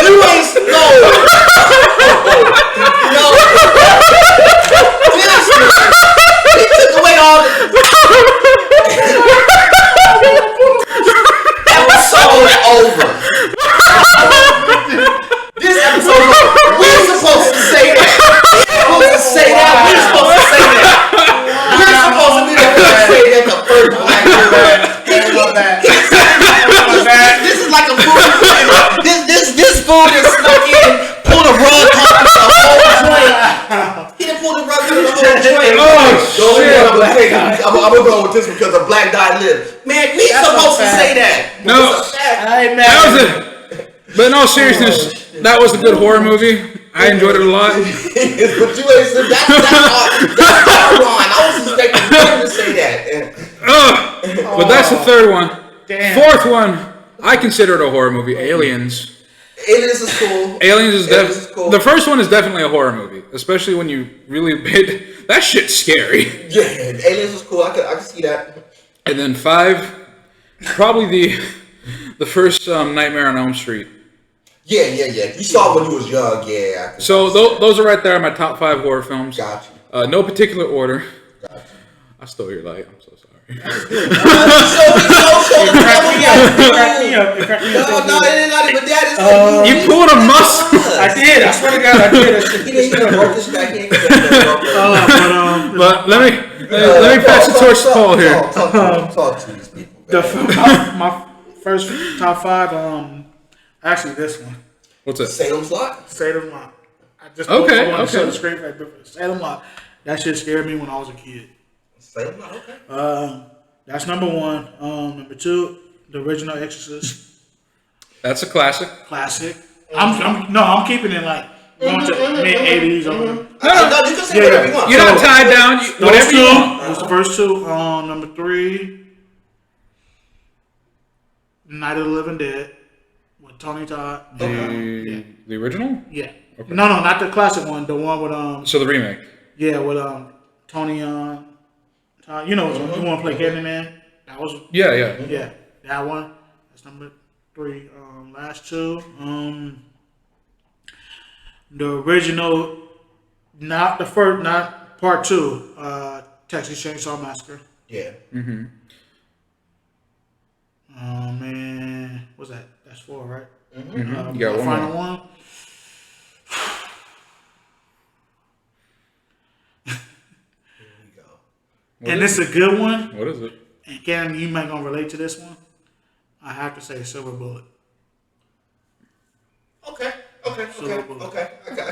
You ain't He took away all the episode over. This episode is over. We're supposed to say that. We're supposed to say that. We're supposed to be the ones to say that the first black man. This is like a fool. This fool just snuck in, pulled a rug off the whole joint. He done pulled the rug off the whole joint. Oh shit! I'm gonna go with this because a black guy lived. Man, we supposed to say that. No, that was it. But in all seriousness, that was a good horror movie. I enjoyed it a lot. But you ain't said that's our line. I was expecting you to say that. But that's the third one. Damn. Fourth one, I consider it a horror movie. Aliens. Aliens is cool. Aliens is cool. The first one is definitely a horror movie, especially when you really paid. That shit's scary. Yeah, Aliens is cool. I can see that. And then 5, probably the first Nightmare on Elm Street. Yeah. You saw when you was young, yeah. So those are right there in my top 5 horror films. Got you. No particular order. Got you. I stole your light. I'm so sorry. It ain't not even that. You pulled a muscle. I did. I swear to God, I did. He didn't even work this back in. But let me pass the torch to Paul here. Talk to these people. My first top 5. Actually, this one. What's it? Salem's Lot. Salem Lot. I just want to show the screen right there. Salem Lot. That shit scared me when I was a kid. Salem Lot. Okay. That's number 1. Number 2, the original Exorcist. That's a classic. Classic. I'm keeping it like going to mid 80s. No, you can say whatever you want. You're not tied down. Whatever you want. That's the first 2. Number 3, Night of the Living Dead with Tony Todd. The original? Yeah. Okay. No, not the classic one. The one with So the remake. Yeah, with Tony Todd. You know, you want to play Candyman? That was. Yeah. That one. That's number 3. Last 2. The original, not the first, not part 2. Texas Chainsaw Massacre. Yeah. Mm-hmm. Oh man, what's that? That's 4, right? Mm-hmm. You got one final more. one. Here we go. And this is a good one. What is it? And Cam, you might gonna relate to this one. I have to say Silver Bullet. Okay. I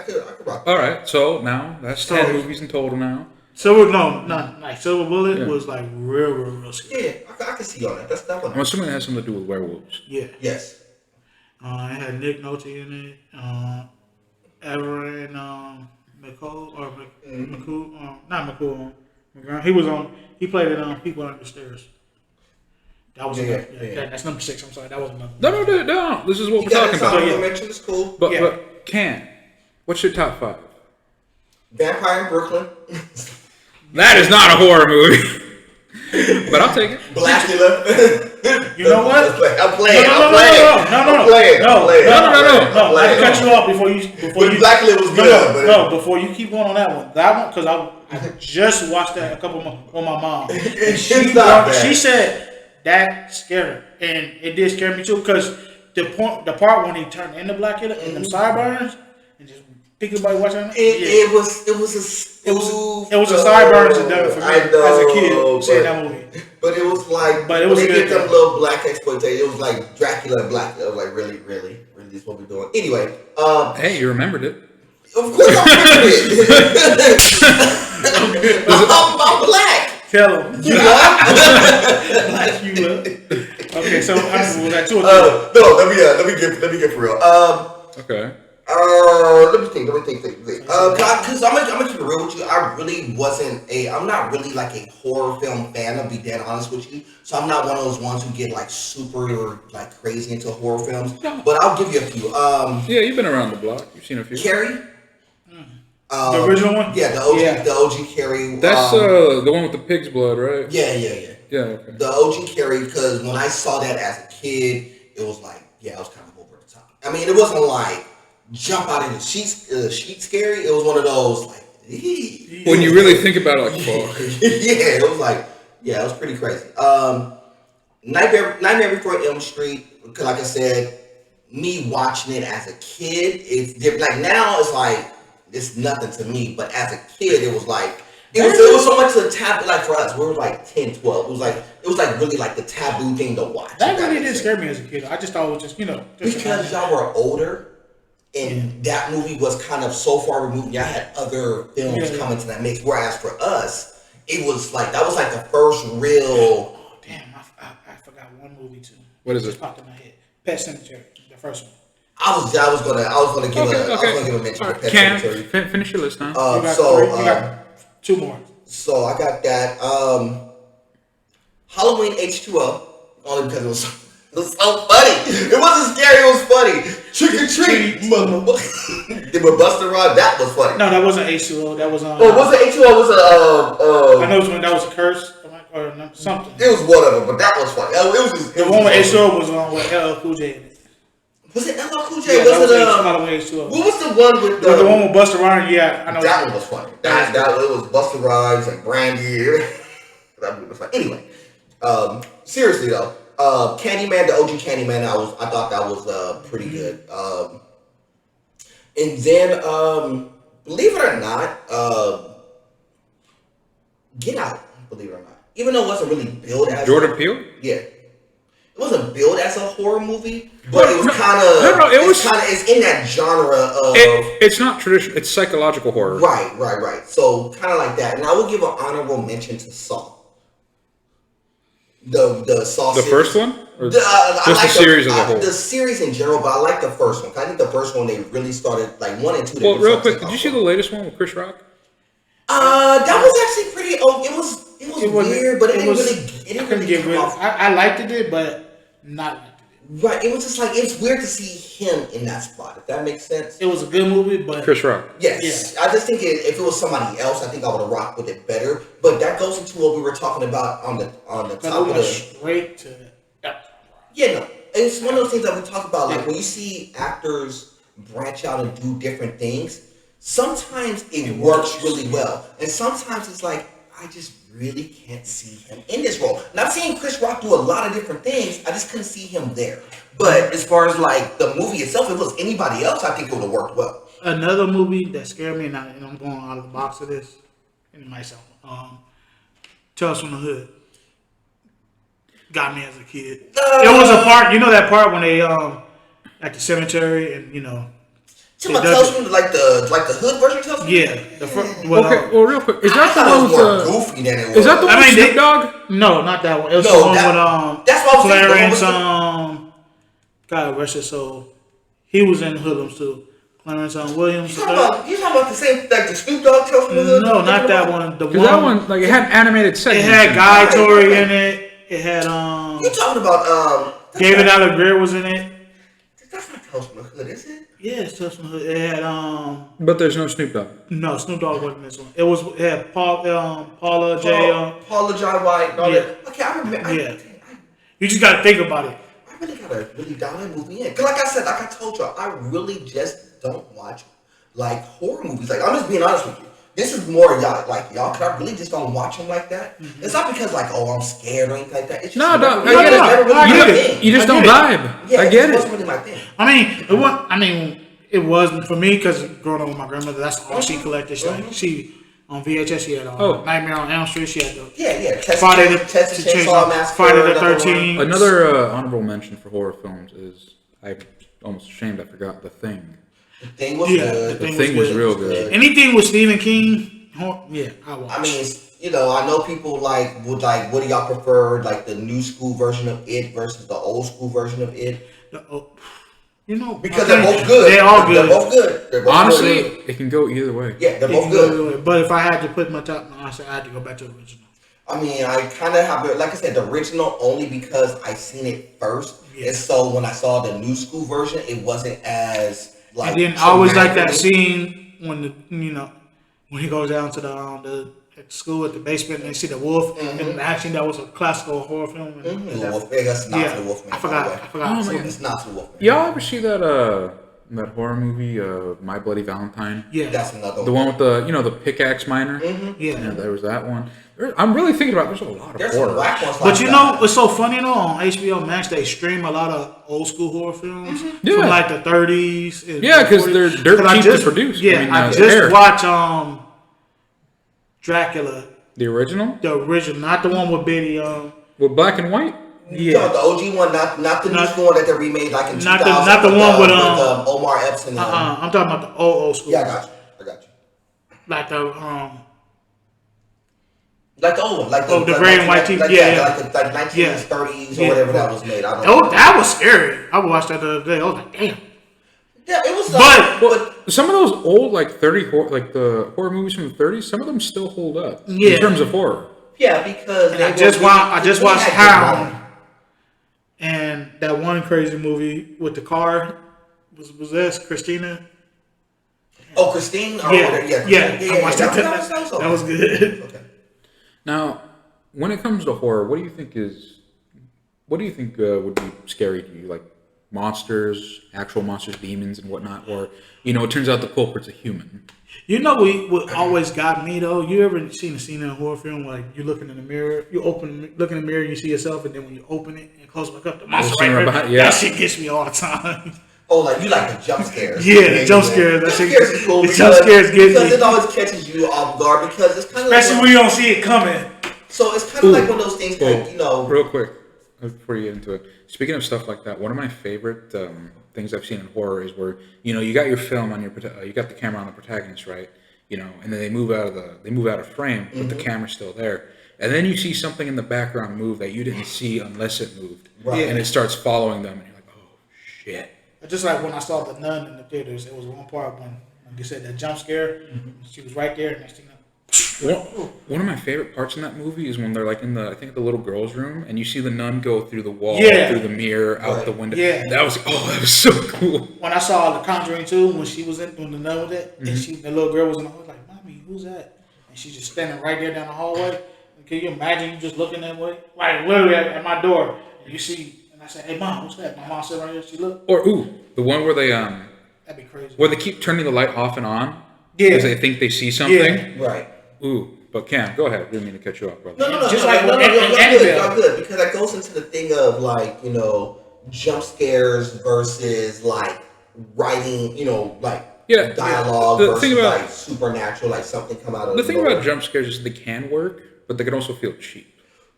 could rock. All right, so now that's So- 10 movies in total now. Like Silver Bullet Yeah. was like real scary. Yeah, I can see you on that. That's that one. I'm assuming it has something to do with werewolves. Yeah. Yes. It had Nick Nolte in it. Everett McCall or McCool, not McCool. He played it People Under the Stairs. That was that's number 6. I'm sorry, that wasn't number. No. This is what You we're got talking it. about. Honorable mention is cool. But Ken, what's your top 5? Vampire in Brooklyn. That is not a horror movie, but I'll take it. Blackula. You know what? I'm playing. No. I cut you off before you. Blackula was good. No, before you keep going on that one. That one, because I just watched that a couple of with my mom. And she said that scared her, and it did scare me too. Because the part when he turned into Blackula and them sideburns and just think about watching it was a sideburns that done it for me as a kid seeing that movie. But it was like, but it was they good. Get them little black exploitation. It was like Dracula and Black. I was like, really, this is what we're doing. Anyway, hey, you remembered it. Of course, I remember it. I'm black. Tell him. Black you up. Okay, so was that 2 or 3? No, let me get for real. Okay. Let me think. Because I'm gonna keep it real with you. I'm not really like a horror film fan. I'll be dead honest with you. So I'm not one of those ones who get like super like crazy into horror films. No. But I'll give you a few. Yeah, you've been around the block. You've seen a few. Carrie. The original one? Yeah, the OG Carrie. That's the one with the pig's blood, right? Yeah. Yeah, okay. The OG Carrie, because when I saw that as a kid, it was like, it was kind of over the top. I mean, it wasn't like jump out in the sheet scary. It was one of those like, when you really think about it, like, fuck. Yeah, it was like, it was pretty crazy. Nightmare Before Elm Street, because like I said, me watching it as a kid, it's different. Like now, it's like it's nothing to me, but as a kid, it was like it was so much of a taboo. Like for us, we were like 10, 12. It was like really like the taboo thing to watch. That really didn't scare me as a kid. I just thought it was just because y'all were older. And that movie was kind of so far removed. Y'all had other films coming to that mix. Whereas for us, it was like that was like the first real. Oh damn! I forgot one movie too. What is it? Just popped in my head. Pet Sematary, the first one. I was gonna give a mention to Pet Sematary. Finish your list now. You got 2 more. So I got that. Halloween H2O, only because it was so funny. It wasn't scary. It was funny. Trick or treat. With Busta Rhymes, that was funny. No, that wasn't H2O. That was was it H2O? Was I know when that was a curse or something. It was one of them, but that was funny. It was just, the one with H2O was with LL Cool J in it. Was it LL Cool J? Yeah, was it H2O. What was the one with the one with Busta Rhymes? Yeah, I know. That one was funny. That it was Busta Rhymes and Brandy. That movie was funny. Anyway, seriously though. Candyman, the OG Candyman, I thought that was pretty good. And then, believe it or not, Get Out, believe it or not. Even though it wasn't really billed as Jordan Peele? Yeah. It wasn't billed as a horror movie, but it was kind of it's in that genre of it's not traditional, it's psychological horror. Right. So kind of like that. And I will give an honorable mention to Saw. The Saw the series. First one? Or just the series as a whole? The series in general, but I like the first one. I think the first one they really started, like 1 and 2. Well, real quick, did you see the latest one with Chris Rock? That was actually pretty. It was weird, but it didn't really come off. I liked it, but not liked it. Right, it was just like it's weird to see him in that spot. If that makes sense. It was a good movie, but Chris Rock. Yes, yeah. I just think if it was somebody else, I think I would have rocked with it better. But that goes into what we were talking about on the top of the straight to. Yeah, no, it's one of those things that we talk about. Like when you see actors branch out and do different things, sometimes it works really well, and sometimes it's like I just really can't see him in this role. And I've seen Chris Rock do a lot of different things. I just couldn't see him there. But as far as like the movie itself, if it was anybody else, I think it would have worked well. Another movie that scared me, and I'm going out of the box of this, and myself. Tales from the Hood. got me as a kid. It was a part, you know that part when they at the cemetery and Somebody tells me like the hood version tells me. yeah. Okay, well, real quick, is that I the thought one it was more with goofy than it was. is that the one with mean, Snoop Dogg? No, not that one. It was No, the one that- that's what I was thinking. The one with Clarence. God rest his soul. He was in Hoodlums too. Clarence Williams. You talking about the same like the Snoop Dogg Tales from the Hood? No, not that one. The Because that one, like, it had animated It segments. had Guy Tori in it. It had You talking about David Allen Greer was in it. That's not Tales from the Hood, is it? Yeah, it's Tales from the Hood. It had But there's no Snoop Dogg. no, Snoop Dogg wasn't in this one. It had Paula J. Paula John White. And all yeah. that. Okay, I remember. Yeah. You just gotta think about it. I really gotta dial that movie in. Cause like I said, like I told y'all, I really just don't watch like horror movies. Like I'm just being honest with you. This is more y'all cause I really just don't watch them like that. Mm-hmm. It's not because like I'm scared or anything like that. It's just No, never I get it. really You my get it. thing. You just don't vibe. Yeah, I get it it. wasn't really my thing. I mean, it wasn't for me because growing up with my grandmother, that's all she collected. She on VHS, she had Nightmare on Elm Street. She had the Friday the Chainsaw Massacre, Friday the 13th. Another honorable mention for horror films is, I'm almost ashamed I forgot, The Thing. The Thing was good. The Thing was real good. Anything with Stephen King, I watch. I mean, I know people would what do y'all prefer, like the new school version of It versus the old school version of It? Because they're both good. They're all good. They're both good. Honestly, it can go either way. Yeah, they're both good. But if I had to put my top, I had to go back to the original. I mean, I kind of have, like I said, the original only because I seen it first, and so when I saw the new school version, it wasn't as like. And then I always like that scene when when he goes down to the at school at the basement and they see the wolf, and actually that was a classical horror film. The wolf, that's not the Wolfman. I forgot. Oh, It's not the Wolfman. Y'all ever see that horror movie, My Bloody Valentine? Yeah, that's another one. The one with the pickaxe miner. Yeah, there was that one. I'm really thinking about. There's a lot of horror. But it's so funny though. On HBO Max, they stream a lot of old school horror films from like the 30s. Yeah, because they're cheap to produce. Yeah, I just watched Dracula. The original? The original, not the one with Betty. With black and white? Yeah, the OG one, not the new school one that they remade like in 2000. Not the one with Omar Epps and I'm talking about the old school. Yeah, I got you. Like the like the old one, like the gray and white TV. Like the 1930s or whatever that was made. I don't know. That was scary. I watched that the other day. I was like, damn. Yeah, it was. But some of those old the horror movies from the 30s, some of them still hold up in terms of horror. Yeah, because I just watched Hound, and that one crazy movie with the car was this Christina. Oh, Christine. Yeah. I watched that. That was good. Okay. Now, when it comes to horror, what do you think would be scary to you? Like monsters, actual monsters, demons, and whatnot, or it turns out the culprit's a human. What always got me though? You ever seen a scene in a horror film like you're looking in the mirror, look in the mirror, you see yourself, and then when you open it and close back up, the monster right there. Yeah. That shit gets me all the time. Oh, like you like the jump scares? Yeah, the jump scares. That shit. Is cool the jump scares get me because it always catches you off guard because it's kind of especially when you don't see it coming. So it's kind of like one of those things that Real quick, before you get into it, speaking of stuff like that, one of my favorite things I've seen in horror is where you got your film on you got the camera on the protagonist, right? And then they move out of frame, but the camera's still there, and then you see something in the background move that you didn't see unless it moved, right? And it starts following them, and you're like, oh shit. Just like when I saw The Nun in the theaters, it was one part when you said that jump scare, she was right there, next thing one of my favorite parts in that movie is when they're like in the little girl's room and you see the nun go through the wall, through the mirror, out the window. Yeah. That was so cool. When I saw The Conjuring 2, when the nun was it, and the little girl was in the hallway, like, Mommy, who's that? And she's just standing right there down the hallway. Can you imagine you just looking that way? Like literally at my door. And you see, and I said, hey Mom, what's that? My mom said right here, she looked. Or the one where they that'd be crazy. Where they keep turning the light off and on. Because they think they see something. Yeah. Right. Ooh, but Cam, go ahead. Didn't mean to cut you off, brother. No. Y'all good because that goes into the thing of like jump scares versus like writing, dialogue versus like supernatural, like something come out of the thing about jump scares is they can work, but they can also feel cheap.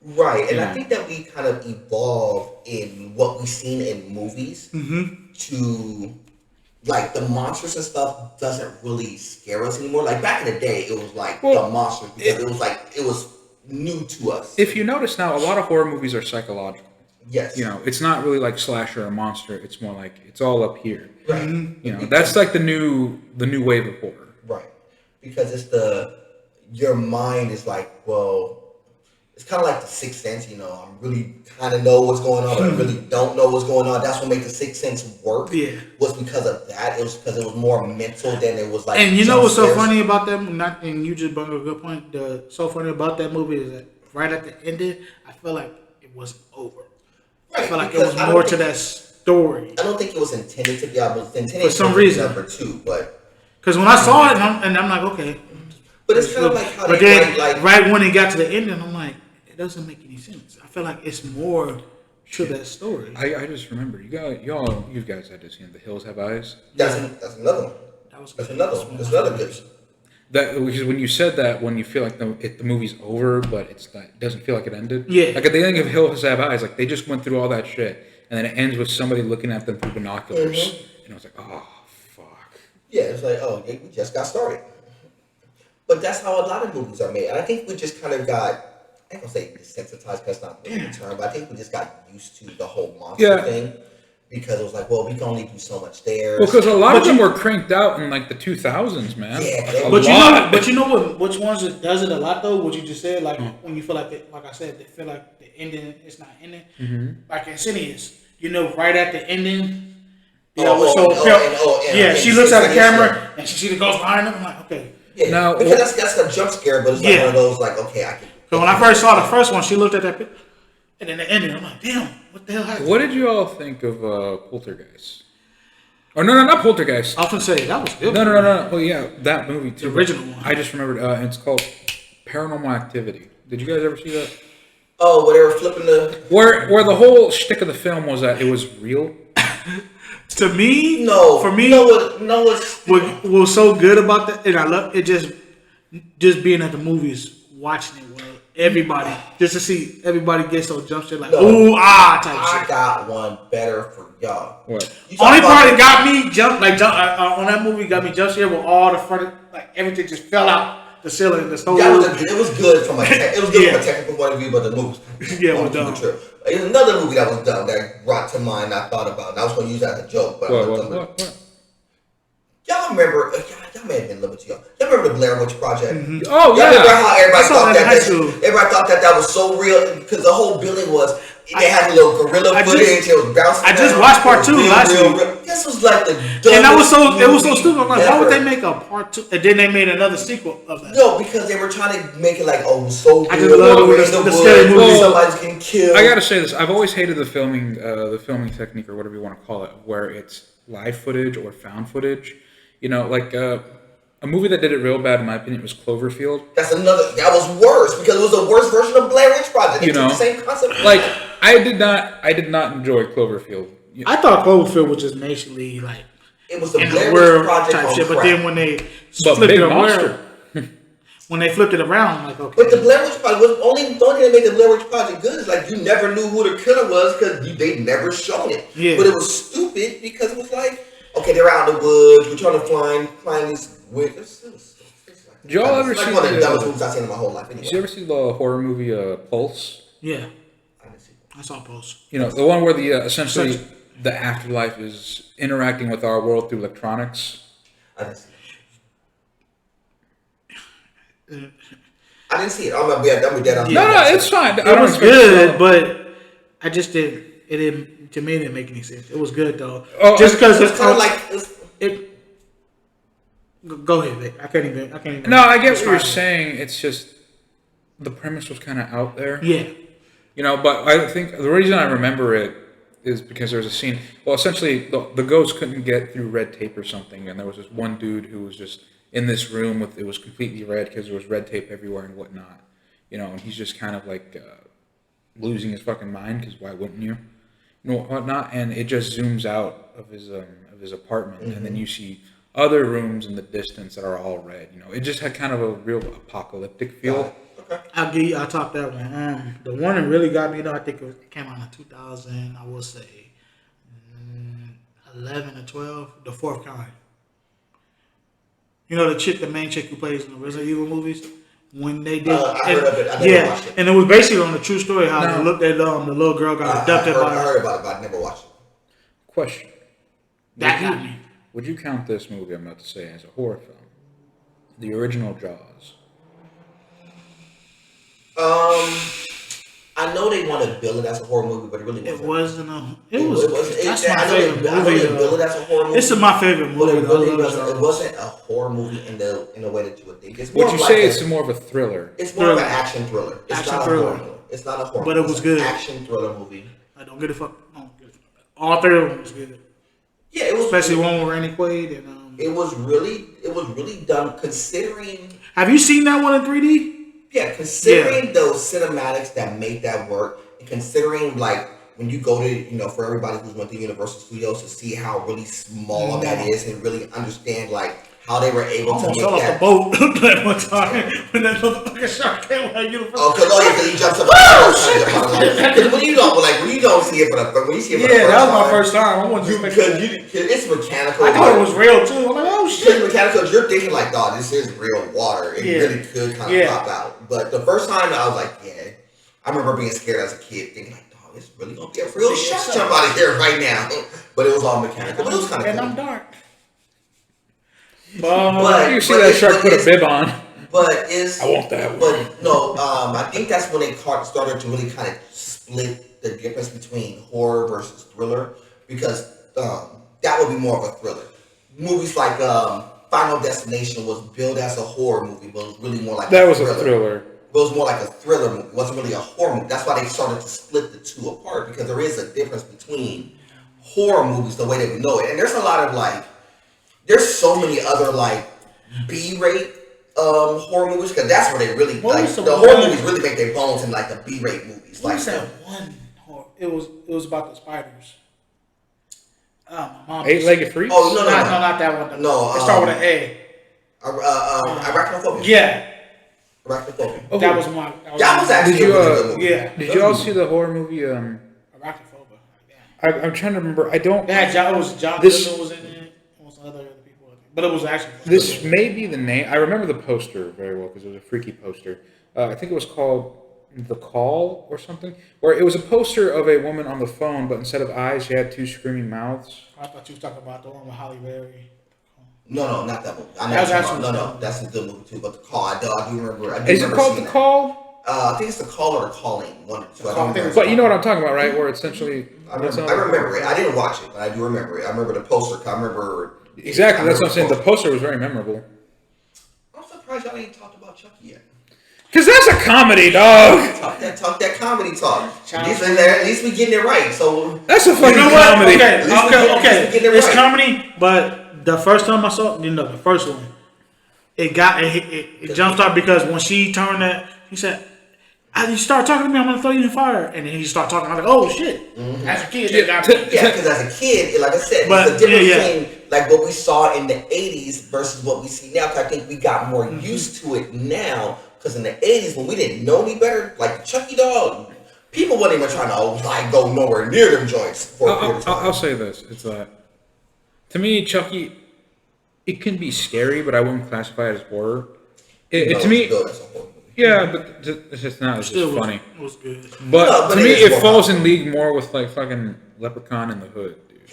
Right, and I Yeah. think that we kind of evolved in what we've seen in movies to like the monsters and stuff doesn't really scare us anymore. Like back in the day, it was like the Well, monsters because it was like it was new to us. if you notice now, a lot of horror movies are psychological. Yes, You know, it's not really like slasher or monster. It's more like it's all up here. right. You know, that's like the new wave of horror. Right. Because it's your mind is like, well, it's kind of like the Sixth Sense, you know. I really kind of know what's going on, but I really don't know what's going on. That's what makes the Sixth Sense work. Yeah. Was because of that. It was because it was more mental than it was like. And you know jump what's so scares. funny about that? And you just brought up a good point. The so funny about that movie is that right at the ending, I feel like it wasn't over. I Right, feel like it because was I don't more to think- that story. I don't think it was intended to be. I was intended For some to be reason. number two, but Because when I saw it, and I'm like, okay. it's kind of like how But they then, like right when it got to the ending, I'm like, it doesn't make any sense. I feel like it's more to that story. I just remember you guys had to see The Hills Have Eyes. that's another one. That was That's good. another That's one. one That's of my another good. favorites. That because when you said that, when you feel like the movie's over, but it's not, it doesn't feel like it ended. Yeah. Like at the ending of Hills Have Eyes, like they just went through all that shit, and then it ends with somebody looking at them through binoculars, and I was like, oh fuck. Yeah, it's like, oh, yeah, we just got started. But that's how a lot of movies are made. And I think we just kind of got, I ain't gonna say desensitized, because that's not really the term, but I think we just got used to the whole monster Yeah. thing. Because it was like, well, we can only do so much there. Well, because a lot of them were cranked out in like the 2000s, man. Yeah, A But lot. you know what? Which ones it does it a lot though? What you just said, like when you feel like like I said, they feel like the ending is not ending. Like Insidious, you know, right at the ending. Yeah, she looks at the camera and she sees the ghost behind them. I'm like, okay. Yeah, Now- because that's a jump scare, but it's like Yeah. one of those, like, okay, I can. So when I first saw the first one, she looked at that picture, and then the ending, I'm like, damn, what the hell happened? What did you all think of Poltergeist? Or no, not Poltergeist. I was gonna say that was good. No. Well, yeah, that movie too. The original one. I just remembered. It's called Paranormal Activity. Did you guys ever see that? Oh, where they were flipping the. Where the whole shtick of the film was that it was real. To me, No. for me, You know what? No, what's. what was so good about that, and I love it, just being at the movies, watching it with everybody, just to see everybody get so jump shit like No. ooh ah type I shit. got one better for y'all. What? You Only talking part about- that got me jump on that movie got me jump scare with all the front, like everything just fell out the ceiling, the stove. It was good from it was good Yeah. from a technical point of view, but the movie Yeah, it was dumb. There's another movie that was dumb that brought to mind I thought about, and I was going to use that as a joke, but I'm not gonna- What? Y'all remember? Y'all may have been a little bit too young. Y'all remember the Blair Witch Project? Oh Y'all remember yeah. how I everybody saw thought that in high that school. everybody thought that was so real because the whole building was. They had a little gorilla I just- footage. It was bouncing. I just around. watched part It was two last week. This was like the And that was so dumbest stupid. I'm like, movie why would ever. they make a part two? And then they made another sequel of that. No, because they were trying to make it like, oh, so I real. just love we're the- in the the woods, scary movies. somebody's getting killed. I gotta say this. I've always hated the filming technique or whatever you want to call it, where it's live footage or found footage. You know, like a movie that did it real bad, in my opinion, was Cloverfield. That was worse because it was the worst version of Blair Witch Project. They You took know, the same concept. Like I did not enjoy Cloverfield. I thought Cloverfield was just basically like It was the in Blair the Witch world Project type on shit. But crack. then when they But flipped big it monster. around, when they flipped it around, I'm like, okay. But the Blair Witch Project was the only thing that made the Blair Witch Project good is like you never knew who the killer was because they never shown it. Yeah. But it was stupid because it was like, okay, they're out in the woods, we're trying to find these witches. Did y'all ever It's like see one of the the, dumbest movies I've seen in my whole life. Anyway. Did you ever see the horror movie Pulse? Yeah, I didn't see it. I saw Post. You know, the one where the essentially the afterlife is interacting with our world through electronics. I didn't see it. I didn't see it. I'm gonna be dead. No, it's fine. It was good, but I just didn't. It didn't. To me, it didn't make any sense. It was good though. Oh, Just because It's kind of like it. Go ahead, Vic. I can't even. No, I get what you're describe it. saying. It's just the premise was kind of out there. Yeah. You know, but I think the reason I remember it is because there was a scene. Well, essentially, the ghost couldn't get through red tape or something, and there was this one dude who was just in this room with it was completely red because there was red tape everywhere and whatnot. You know, and he's just kind of like losing his fucking mind because why wouldn't you? You know whatnot, and it just zooms out of his apartment, and then you see other rooms in the distance that are all red. You know, it just had kind of a real apocalyptic feel. I'll top that one. The one that really got me though, I think it came out in 2000. I will say 11 or 12. The Fourth Kind. You know the main chick who plays in the Resident Evil movies. When they did, I heard of it. I never watched it. And it was basically on a true story how they looked at the little girl got abducted by. I heard about it, but I never watched it. Question. That got me. Would you count this movie I'm about to say as a horror film? The original Jaws. I know they want to bill it as a horror movie, but it really wasn't. It wasn't a. It was. That's my I favorite movie. I know they bill it as a horror movie. This is my favorite movie. It wasn't a horror movie in the way that you would think. Would you say it's more of a thriller? It's more of an action thriller. It's not a horror movie. It's not a horror movie. But it was good. An action thriller movie. I don't get a fuck. All three of them was good. Yeah, it was. Especially one with Randy Quaid and. It was really done considering. Have you seen that one in 3D? Yeah, considering those cinematics that made that work, and considering like when you go to for everybody who's went to Universal Studios to see how really small that is and really understand like how they were able to make fell that. off the boat that one time when that motherfucking shark came out. Because he jumps up. Because when you don't see it when you see it for the first time. That was my first time. I wasn't because it's mechanical. I thought it was real too. I'm like, oh shit. It's mechanical. You're thinking like, dog, this is real water. It really could kind of pop out. But the first time I was like, yeah. I remember being scared as a kid, thinking like, dog, it's really gonna be a real shark jump out of here right now. But it was all mechanical. But it was kind of cool. And I'm dark. But you see that shark put a bib on. But I want that one. But no, I think that's when they started to really kind of split the difference between horror versus thriller, because that would be more of a thriller. Movies like Final Destination was billed as a horror movie, but it was really more like a thriller. But it was more like a thriller movie. It wasn't really a horror movie. That's why they started to split the two apart, because there is a difference between horror movies the way that we know it, and there's a lot of there's so many other B-rate horror movies, because that's where they really the horror movies really make their bones in the B-rate movies. What was that one horror? It was about the spiders. My mom. Eight-legged freaks? Oh no, not that one. No, it started with an A. Arachnophobia. Yeah. Arachnophobia. Oh, that was my. That was actually a really good movie. Yeah. Did you all see the horror movie? Arachnophobia. I'm trying to remember. I don't. John Goodman was in it. Other people, but it was actually. This may be the name. I remember the poster very well because it was a freaky poster. I think it was called The Call or something, where it was a poster of a woman on the phone, but instead of eyes, she had two screaming mouths. I thought you were talking about the one with Halle Berry. No, not that movie. That's a good movie too. But The Call, I do remember. Is it called The Call? I think it's The Call or The Calling. One or two. But you know what I'm talking about, right? Where essentially. I remember it. I didn't watch it, but I do remember it. I remember the poster. I remember. Exactly, that's what I'm saying. The poster was very memorable. I'm surprised y'all ain't talked about Chucky yet. Because that's a comedy, dog. Talk that comedy talk. At least we getting it right. So that's a fucking comedy. Okay. It's comedy, but the first time I saw it, the first one, it jumped out because when she turned that, he said, you start talking to me, I'm gonna throw you in the fire, and then he started talking. I was like, "Oh shit!" Mm-hmm. As a kid, because as a kid, like I said, it's the difference between what we saw in the '80s versus what we see now. Cause I think we got more used to it now. Because in the '80s, when we didn't know any better, like Chucky doll, people weren't even trying to go nowhere near them joints. I'll say this: it's that to me, Chucky, it can be scary, but I wouldn't classify it as horror. To me. Yeah, but it's just not. It's just funny. It was good. But to me, it falls in league more with fucking Leprechaun in the Hood, dude.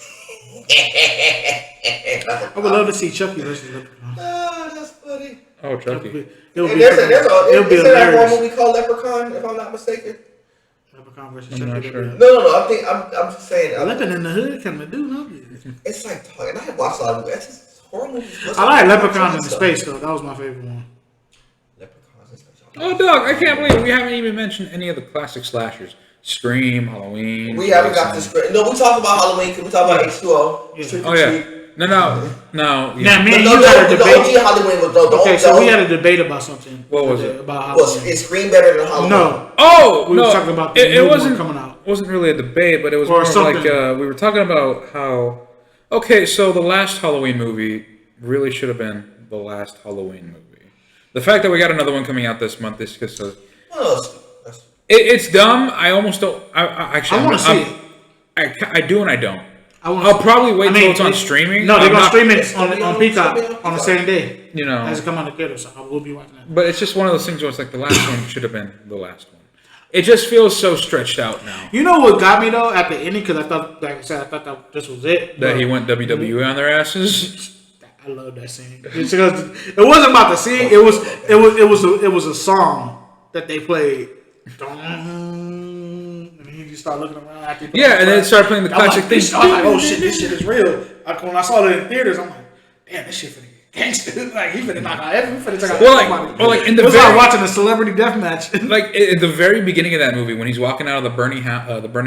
I would love to see Chucky versus Leprechaun. Oh, that's funny. Oh, Chucky. There's a horror movie called Leprechaun, if I'm not mistaken. Leprechaun versus Chucky. I'm not sure. No. I'm just saying. Leprechaun in the Hood kind of do no. It's and I have watched a lot of movies. It's just horror movies. I like Leprechaun in space though. That was my favorite one. Oh, dog! I can't believe we haven't even mentioned any of the classic slashers: Scream, Halloween. We haven't got this. No, we talked about Halloween. Can we talk about H2O? Oh yeah. No. Now, me and you had a debate. The OG Halloween was okay, so we had a debate about something. What was it? About Halloween. Is Scream better than Halloween? No. Oh, we were talking about the new one coming out. It wasn't really a debate, but it was more like we were talking about how. Okay, so the last Halloween movie really should have been the last Halloween movie. The fact that we got another one coming out this month is because Well, it's dumb. I almost don't. Actually, I want to see it. I do and I don't. I'll probably wait till it's on streaming. No, they're I'm gonna not- stream it It's gonna be on on- Peacock it's gonna be on on the Peacock. same day. You know. As it come on the theater, so I will be watching that. But it's just one of those things where it's like the last one should have been the last one. It just feels so stretched out now. You know what got me though at the ending? Because I thought, like I said, I thought that this was it. That he went WWE on their asses. I love that scene. It's because it wasn't about the scene. It was a song that they played. And then you start looking around. After Yeah, and then it started playing the I'm like, classic thing. I was like, oh shit, this shit is real. Like, when I saw it in theaters, I'm like, damn, this shit finna get gangster. Like, he finna knock out everything. He finna take out somebody. In the It was like very, watching a celebrity death match. like at the very beginning of that movie when he's walking out of the burning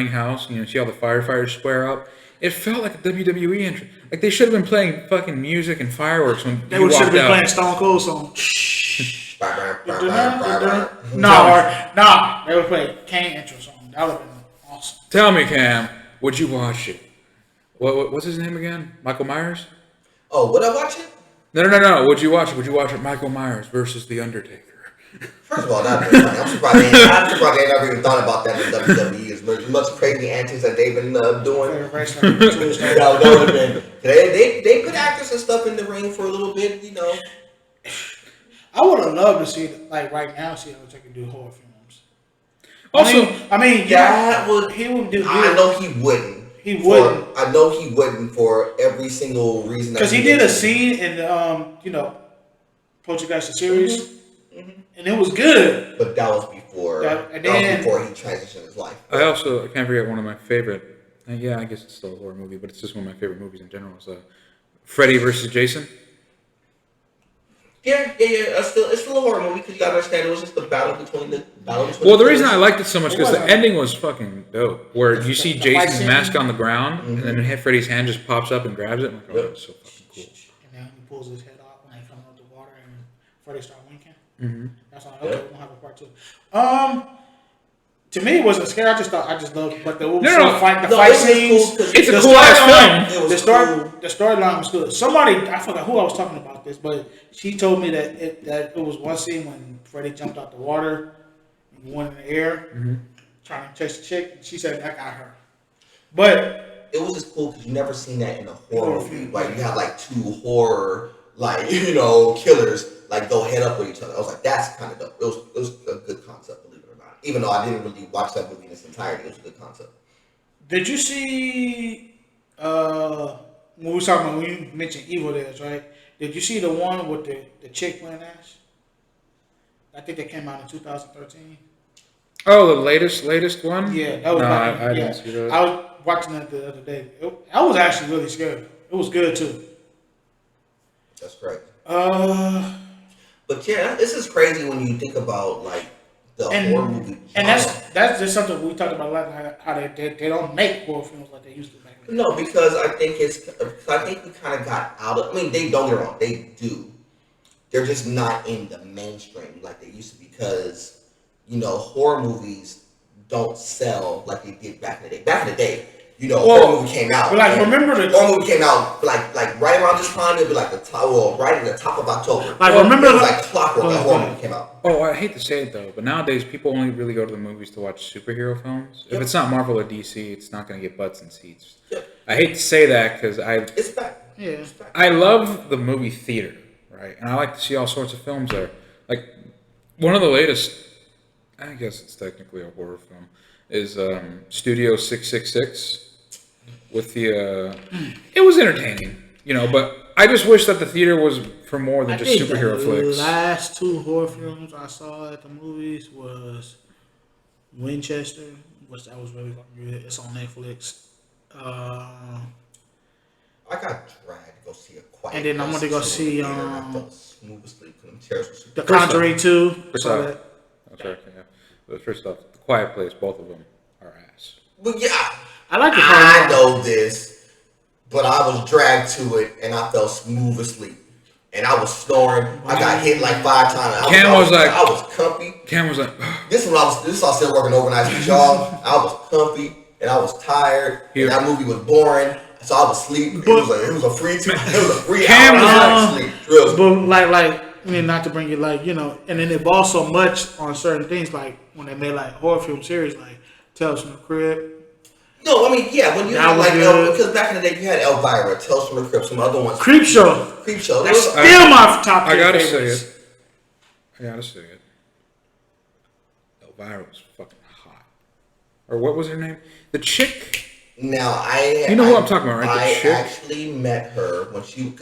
house, you know, see all the firefighters square up. It felt like a WWE entrance. Like they should have been playing fucking music and fireworks when They he should have walked been out. playing Stone Cold song. Nah. Nah, they would play Kane intro song. That would have been awesome. Tell me, Cam, would you watch it? What's his name again? Michael Myers? Oh, would I watch it? No. Would you watch it? Would you watch it? Michael Myers versus The Undertaker. First of all, that'd be funny. I'm surprised they never even thought about that in WWE. As much crazy antics that they've been doing. That would have been. They put actors and stuff in the ring for a little bit, you know. I would have loved to see, like right now, see how much I can do horror films. Also, I mean, That would. he would do. I know he wouldn't. He wouldn't. I know he wouldn't for every single reason. Because he did a scene in the Poltergeist the series, and it was good. But that was before. That was before he transitioned his life. I can't forget one of my favorite. Yeah, I guess it's still a horror movie, but it's just one of my favorite movies in general. Is Freddy versus Jason. Yeah. It's still a horror movie because you gotta understand it was just the battle between the. Well, the reason I liked it so much because the ending was fucking dope. Where you see the fight Jason's scene. mask on the ground, and then Freddy's hand just pops up and grabs it. I'm like, oh, that's so fucking cool. And then he pulls his head off when he comes out the water, and Freddy start winking. That's all. Okay, we'll have a part 2. To me, it wasn't scary. I just loved, but the fight scenes. It's a cool ass film. The storyline was good. Somebody, I forgot who I was talking about this, but she told me that it was one scene when Freddy jumped out the water and went in the air trying to chase the chick. And she said that got her. But it was just cool because you never seen that in a horror movie. Like you have like two horror, killers go head up with each other. I was like, that's kind of dope. It was a good concept, believe it or not. Even though I didn't really watch that movie in its entirety, it was a good concept. did you see when we were talking about when you mentioned Evil Dead, right? Did you see the one with the chick playing Ash? I think that came out in 2013. Oh, the latest one? Yeah, that was. No, like, I didn't see that. I was watching that the other day. I was actually really scared. It was good too. That's great. But yeah, this is crazy when you think about the horror movie. And that's just something we talked about a lot. How they don't make horror films like they used to back then. No, because I think we kind of got out of. I mean, they don't get me wrong, they do. They're just not in the mainstream like they used to because horror movies don't sell like they did back in the day. Back in the day, horror movie came out. But remember the horror movie came out like right around this time. It'd be like right at the top of October. Remember it was like clockwork. A horror movie came out. Oh, I hate to say it though, but nowadays people only really go to the movies to watch superhero films. If it's not Marvel or DC, it's not going to get butts in seats. Yep. I hate to say that because It's back. Yeah. It's back. I love the movie theater, right? And I like to see all sorts of films there. Like one of the latest, I guess it's technically a horror film, is Studio 666 with the. It was entertaining, but I just wish that the theater was for more than just superhero flicks. The last 2 horror films I saw at the movies was Winchester, which that was really good. It's on Netflix. I got dragged to go see a quiet. And then I went to go see I fell smooth asleep. The Conjuring 2. First off, but first off, The Quiet Place, both of them are ass. But yeah, I like the I know this, but I was dragged to it and I fell smooth asleep. And I was snoring. I got hit like 5 times. I was comfy. Cam was like, This was still working overnight with y'all. I was comfy and I was tired. And that movie was boring. So I was asleep. It was a free time. It was a free Cam hour was of sleep. But I mean, not to bring it like, and then they ball so much on certain things, like when they made like horror film series, like Tales from the Crypt. No, I mean, yeah, when you That had was like good. because back in the day you had Elvira, Tales from the Crypt, some other ones. Creep Show. Creep Show. That's Those- still my top I 10 gotta favorites. say it. I gotta say it. Elvira was fucking hot. Or what was her name? The chick. Now You know who I'm talking about, right? The I chick? actually met her when she would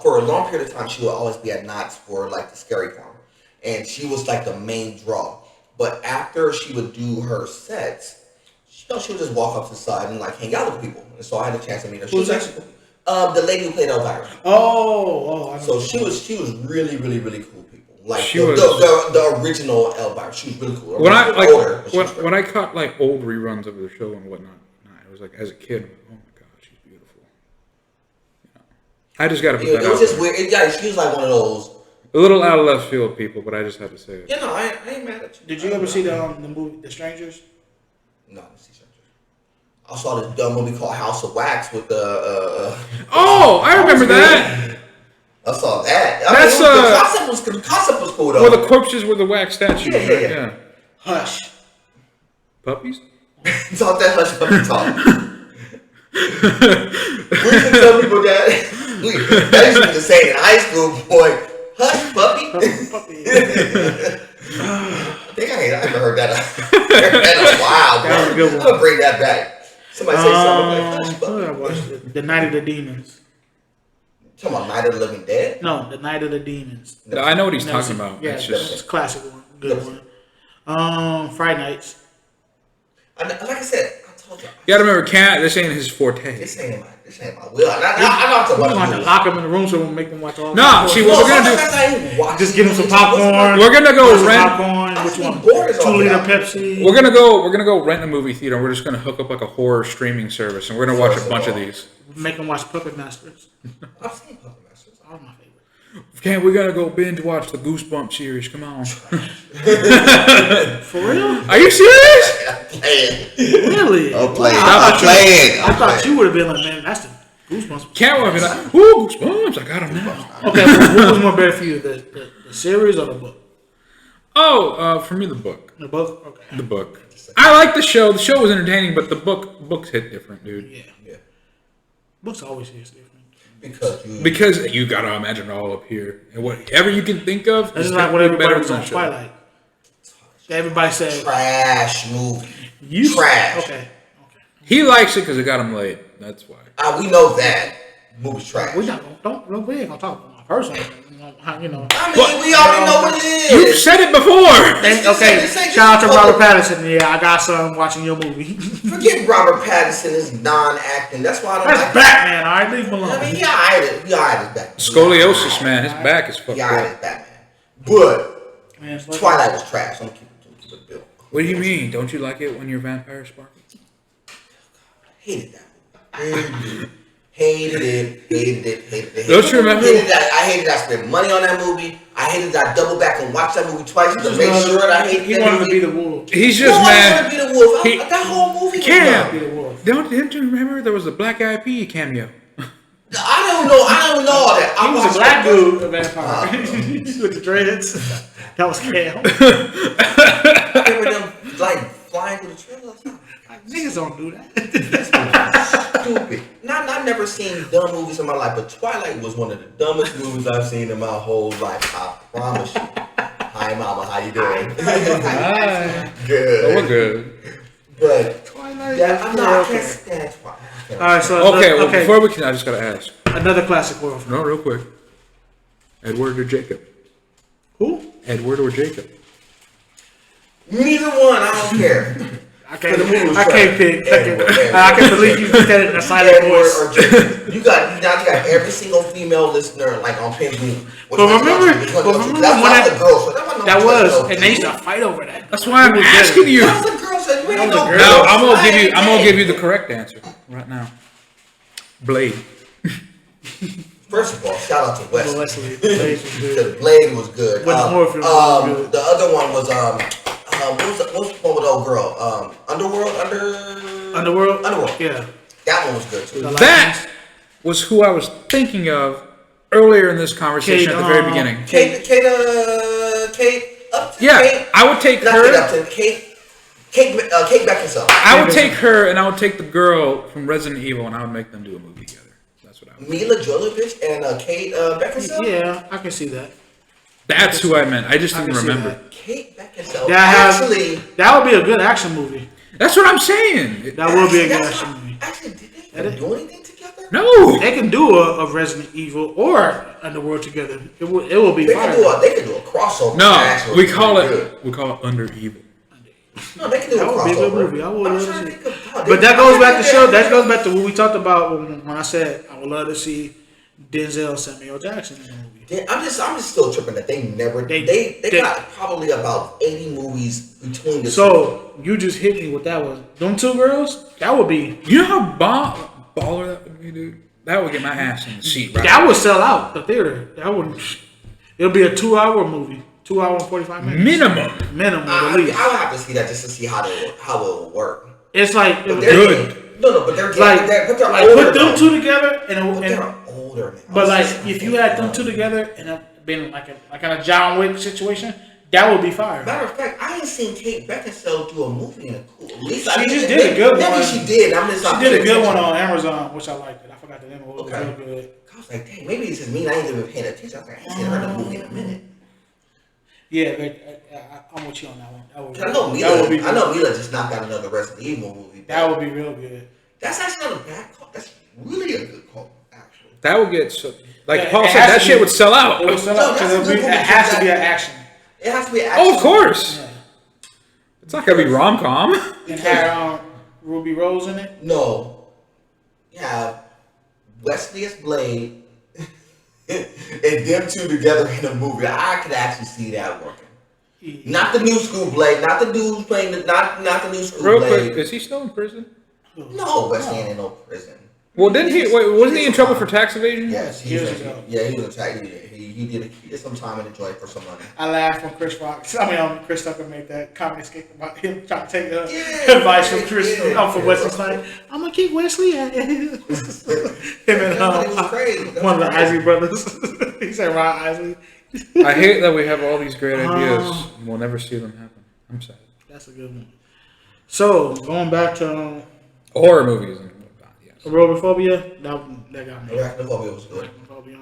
for a long period of time she would always be at Knott's for like the Scary Farm, and she was like the main draw. But after she would do her sets, she would just walk up to the side and like hang out with people. And so I had a chance to meet her. She was actually the lady who played Elvira. Oh, I know. So she was really cool people. Like She the, was- the original Elvira. She was really cool. When I She was like older, but she was great. when I caught like old reruns of the show and whatnot, it was like as a kid, oh my god, she's beautiful. I just gotta put that It was out just there. weird. She was like one of those. A little out of left field, people, but I just had to say it. You know, I ain't mad at you. Did you ever see the movie The Strangers? No, I didn't see Strangers. I saw this dumb movie called House of Wax with the. Oh, I remember that. I saw that. That's, the concept was cool though. Where the corpses were the wax statues, Yeah, right? yeah. Hush. Talk Puppies? that hush puppy talk. We used to tell people that. That used to be the saying in high school, boy. Hush puppy. Puppy. I think I haven't heard that. In a while, That was a bro. good one. I'm gonna bring that back. Somebody say something like hush What did I puppy. watch? The Night of the Demons. Talking about Night of the Living Dead. No, The Night of the Demons. I know what he's Never talking seen- about. Yeah, It's that's just a classic one. Good one. Friday Nights. Like I said, I told you. you gotta remember, this ain't his forte. This ain't my will. I don't have to We watch want to movies. lock them in the room so we'll make them watch all. Nah, the see, movies. what we're gonna do- sometimes I ain't watching Just get them some movies. popcorn. We're gonna go Get some rent. popcorn. Which I'm one? bored as all 2 liter get out. Pepsi. We're gonna go rent a movie theater. And we're just gonna hook up like a horror streaming service, and we're gonna watch First a of bunch of all. these. Make them watch Puppet Masters. I've seen Puppet Masters. All my favorite. Can't we gotta go binge watch the Goosebumps series? Come on. For real? Are you serious? I'm playing. Really? I'm playing. Wow. I'm playing. I thought you would have been like, man, that's the Goosebumps. Can't we be like, ooh, Goosebumps? I got them now. Okay, what was more better for you, the series or the book? Oh, for me, the book. The book. Okay. The book. I like the show. The show was entertaining, but the books hit different, dude. Yeah. Yeah. Books always hit different. Because You gotta imagine it all up here, and whatever you can think of That's is just like what better everybody was than on the show. Twilight. Everybody said trash movie. you Trash. Okay. He likes it because it got him laid. That's why. We know that. Movie's trash. We not gonna we ain't gonna talk about my personal. You know. I mean, we already know what it You've is. said it before. Okay. This ain't Shout out to just Robert public. Pattinson. Yeah, I got some watching your movie. Forget Robert Pattinson is non-acting. That's why I don't That's like Batman. All right, leave him alone. I mean, he alright as Batman. Scoliosis, man. His back is fucked He alright up. as Batman. But Man, it's like- Twilight was trash. I'm gonna keep it Bill. What do you mean? Don't you like it when your vampire sparkles? Hated that. Hated it. Don't you remember? I hated that I spent money on that movie. I hated that I double back and watch that movie twice to make sure that I hated He that wanted movie. to be the wolf. He's No, just I mad. wanted to be the wolf. He- That whole movie was Cam. dumb. Be the wolf. Didn't you remember there was a Black Eyed Pea cameo? I don't know all that. He was a watched black that dude, a vampire. With the dreads. That was Cam. Remember them like flying through the trailer? Niggas don't do that. Stupid. I've never seen dumb movies in my life, but Twilight was one of the dumbest movies I've seen in my whole life. I promise you. Hi, Mama. How you doing? Hi. Good. Oh, we're good. But Twilight. yeah, I Okay. can't stand Twilight. All right, so Okay, well, before we can, I just gotta ask. another classic horror film. No, real quick. Edward or Jacob? Who? Edward or Jacob? Neither one. I don't care. I can't. The movie was I can't trash. pick. Edward. I can't believe you said it in a silent Edward voice. or Jacob. You got every single female listener like on pin me. But remember when that's the girls. That was, and they used to fight over that. That's why I'm Who was asking better? you. That was the girl said you ain't no girl. Now I'm gonna give you the correct answer right now. Blade. First of all, shout out to Wesley. Wesley. Blade was good. The Blade was good. Wasn't horror film, but it was good. The other one was what was the one with the old girl? Underworld. Underworld. Underworld. Yeah. That one was good too. The That was who I was thinking of earlier in this conversation Kate, at the very beginning. Kate Upton. Yeah, Kate, I would take not her. Kate Upton. Kate Beckinsale. I would take her, and I would take the girl from Resident Evil, and I would make them do a movie together. That's what I would. Mila Jovovich and Kate Beckinsale. Yeah, I can see that. That's who I meant. I just I didn't can see remember. that. Kate Beckinsale. That would be a good action movie. That's what I'm saying. That would be a good action movie. Actually, did they even do anything together? No. They can do a Resident Evil or Underworld together. It will be They fire. can do a crossover. No, actually. we call Good. it Under Evil. No, they can do That a would be a good crossover. movie. I would I'm love trying to to see. think of- But that goes back to show. That goes back to what we talked about when I said I would love to see Denzel Samuel Jackson in the movie. I'm just still tripping that they never. They got probably about 80 movies between the. So you just hit me with that one. Them two girls. That would be. You know how baller that would be, dude? That would get my ass in the seat, right? That would sell out the theater. That would. It'll be a 2-hour movie. 2 hours and 45 minutes. Minimum, at least. I would have to see that just to see how it will work. It's like But Good. but they're like older. put them two together But they're older now. but like if you had them two together and it been like a John Wick situation, that would be fire. Matter of fact, I ain't seen Kate Beckinsale do a movie in a cool. At least She just did a good maybe one. she did. I'm just She did a good one on Amazon, which I liked it. I forgot the name of it. It was Okay. real good. I was like, dang, maybe it's just me. I ain't even paying attention. I was like, I ain't seen her in a movie in a minute. Yeah, but I'm with you on that one. That would, I know that would be Mila. I know Mila just knocked out another Resident Evil movie. that would be real good. That's actually not a bad call. That's really a good call, actually. That would get so. Like Yeah, Paul it said, has that to shit be- would sell out. It would sell No, out because that's a good it movie has to because be an that- action. It has to be action. Oh, of course. Yeah. It's not gonna be rom com. And had Ruby Rose in it. No. You have Wesley as Blade and them two together in a movie. I could actually see that working. Not the new school Blade, not the dude playing the not the new school Real Blade. quick, is he still in prison? No, Wesley ain't in no prison. Well, didn't he? Wait, wasn't he in trouble for tax evasion? Yes, Years ago. Yeah, he was attacked. He did some time in the joint for some money. I laughed when Chris Chris Tucker made that comedy skit about him trying to take Yeah, advice from Chris yeah. from Wesley. Like, I'm gonna keep Wesley. Him and It was crazy. one of the Isley brothers. He said Ron Isley. I hate that we have all these great ideas and we'll never see them happen. I'm sad. That's a good one. So going back to Horror movies and whatnot, yes. Aerobophobia, that got me. Arachnophobia was good. Arachnophobia.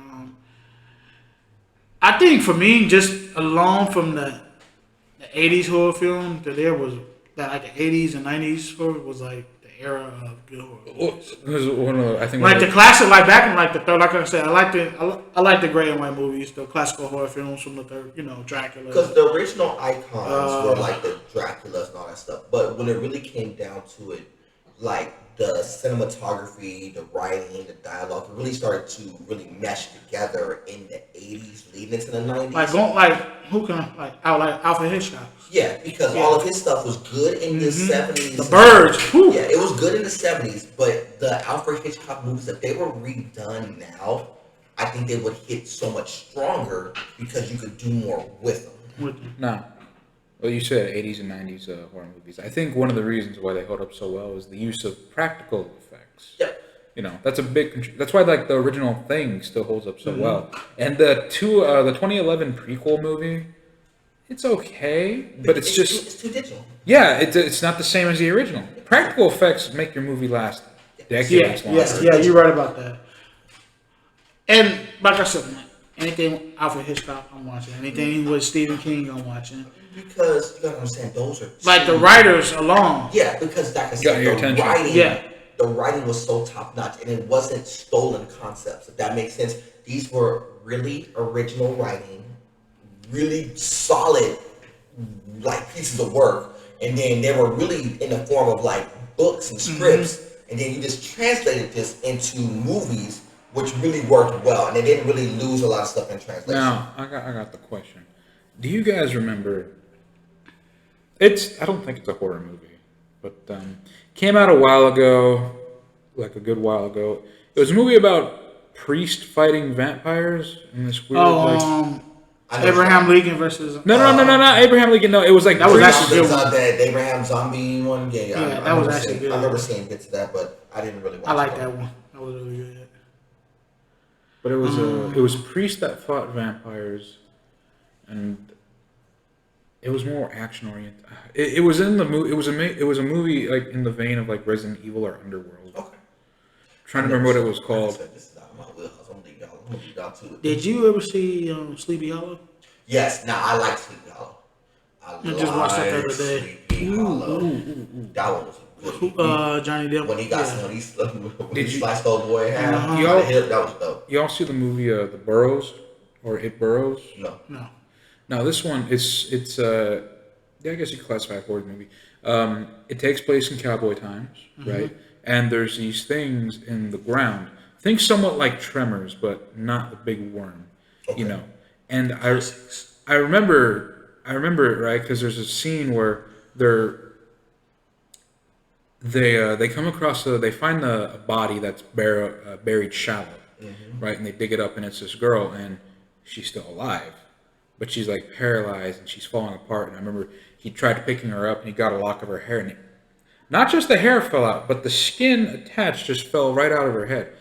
I think for me, just alone from the 80s horror film, that there was that like the 80s and 90s horror was like the era of good horror. It was one of the, I think Like one the of classic, like back in like the third, like I said, I like the gray and white movies, the classical horror films from the third, Dracula. Because the original icons were like the Draculas and all that stuff. But when it really came down to it, like the cinematography, the writing, the dialogue, it really started to really mesh together in the 80s, leading into the 90s. Alfred Hitchcock. Yeah, because all of his stuff was good in the 70s. The Birds. Whew. Yeah, it was good in the 70s, but the Alfred Hitchcock movies, if they were redone now, I think they would hit so much stronger because you could do more with them. No. Well, you said 80s and 90s horror movies. I think one of the reasons why they hold up so well is the use of practical effects. Yep. That's a big. That's why like the original Thing still holds up so well. And the 2011 prequel movie, it's okay, but it's too digital. yeah, it's not the same as the original. Practical effects make your movie last decades longer. Yeah, you're right about that. And like I said, anything Alfred Hitchcock, I'm watching. Anything with Stephen King, I'm watching. Because you gotta understand, those are Like the writers alone. Yeah, because like I Got said, your the attention. writing, Yeah. the writing was so top notch, and it wasn't stolen concepts. If that makes sense, these were really original writing, really solid, like pieces of work, and then they were really in the form of like books and scripts, and then you just translated this into movies, which really worked well, and they didn't really lose a lot of stuff in translation. Now, I got the question. Do you guys remember? I don't think it's a horror movie, but came out a while ago, like a good while ago. It was a movie about priest fighting vampires in this weird. Abraham Lincoln versus. No, Abraham Lincoln. No, it was like That was priest- actually good one. The Abraham zombie one. Yeah, Yeah, that was actually good. I remember seeing bits of that, but I didn't really watch it. I like that one. That was really good. But it was a priest that fought vampires, and it was more action oriented. It was in the movie. It was a movie like in the vein of like Resident Evil or Underworld. Okay. Trying to remember what it was Like I called. said, this is out of my wheelhouse. I'm gonna leave y'all to it. Did you ever see Sleepy Hollow? Yes. Now I like Sleepy Hollow. I just watched that the like other day. Sleepy Hollow. That one was good. Johnny Depp. When he got Yeah. when he Did you- sliced old boy in half, Uh-huh. that was dope. Y'all see the movie The Burrows or It Burrows? No. No. Now this one it's yeah, I guess you could classify a horror movie. It takes place in cowboy times, right? And there's these things in the ground. Think somewhat like Tremors, but not the big worm, Okay. you know. And I remember it right because there's a scene where they come across they find a body that's buried shallow, right? And they dig it up, and it's this girl, and she's still alive, but she's like paralyzed and she's falling apart. And I remember he tried picking her up, and he got a lock of her hair, and not just the hair fell out, but the skin attached just fell right out of her head.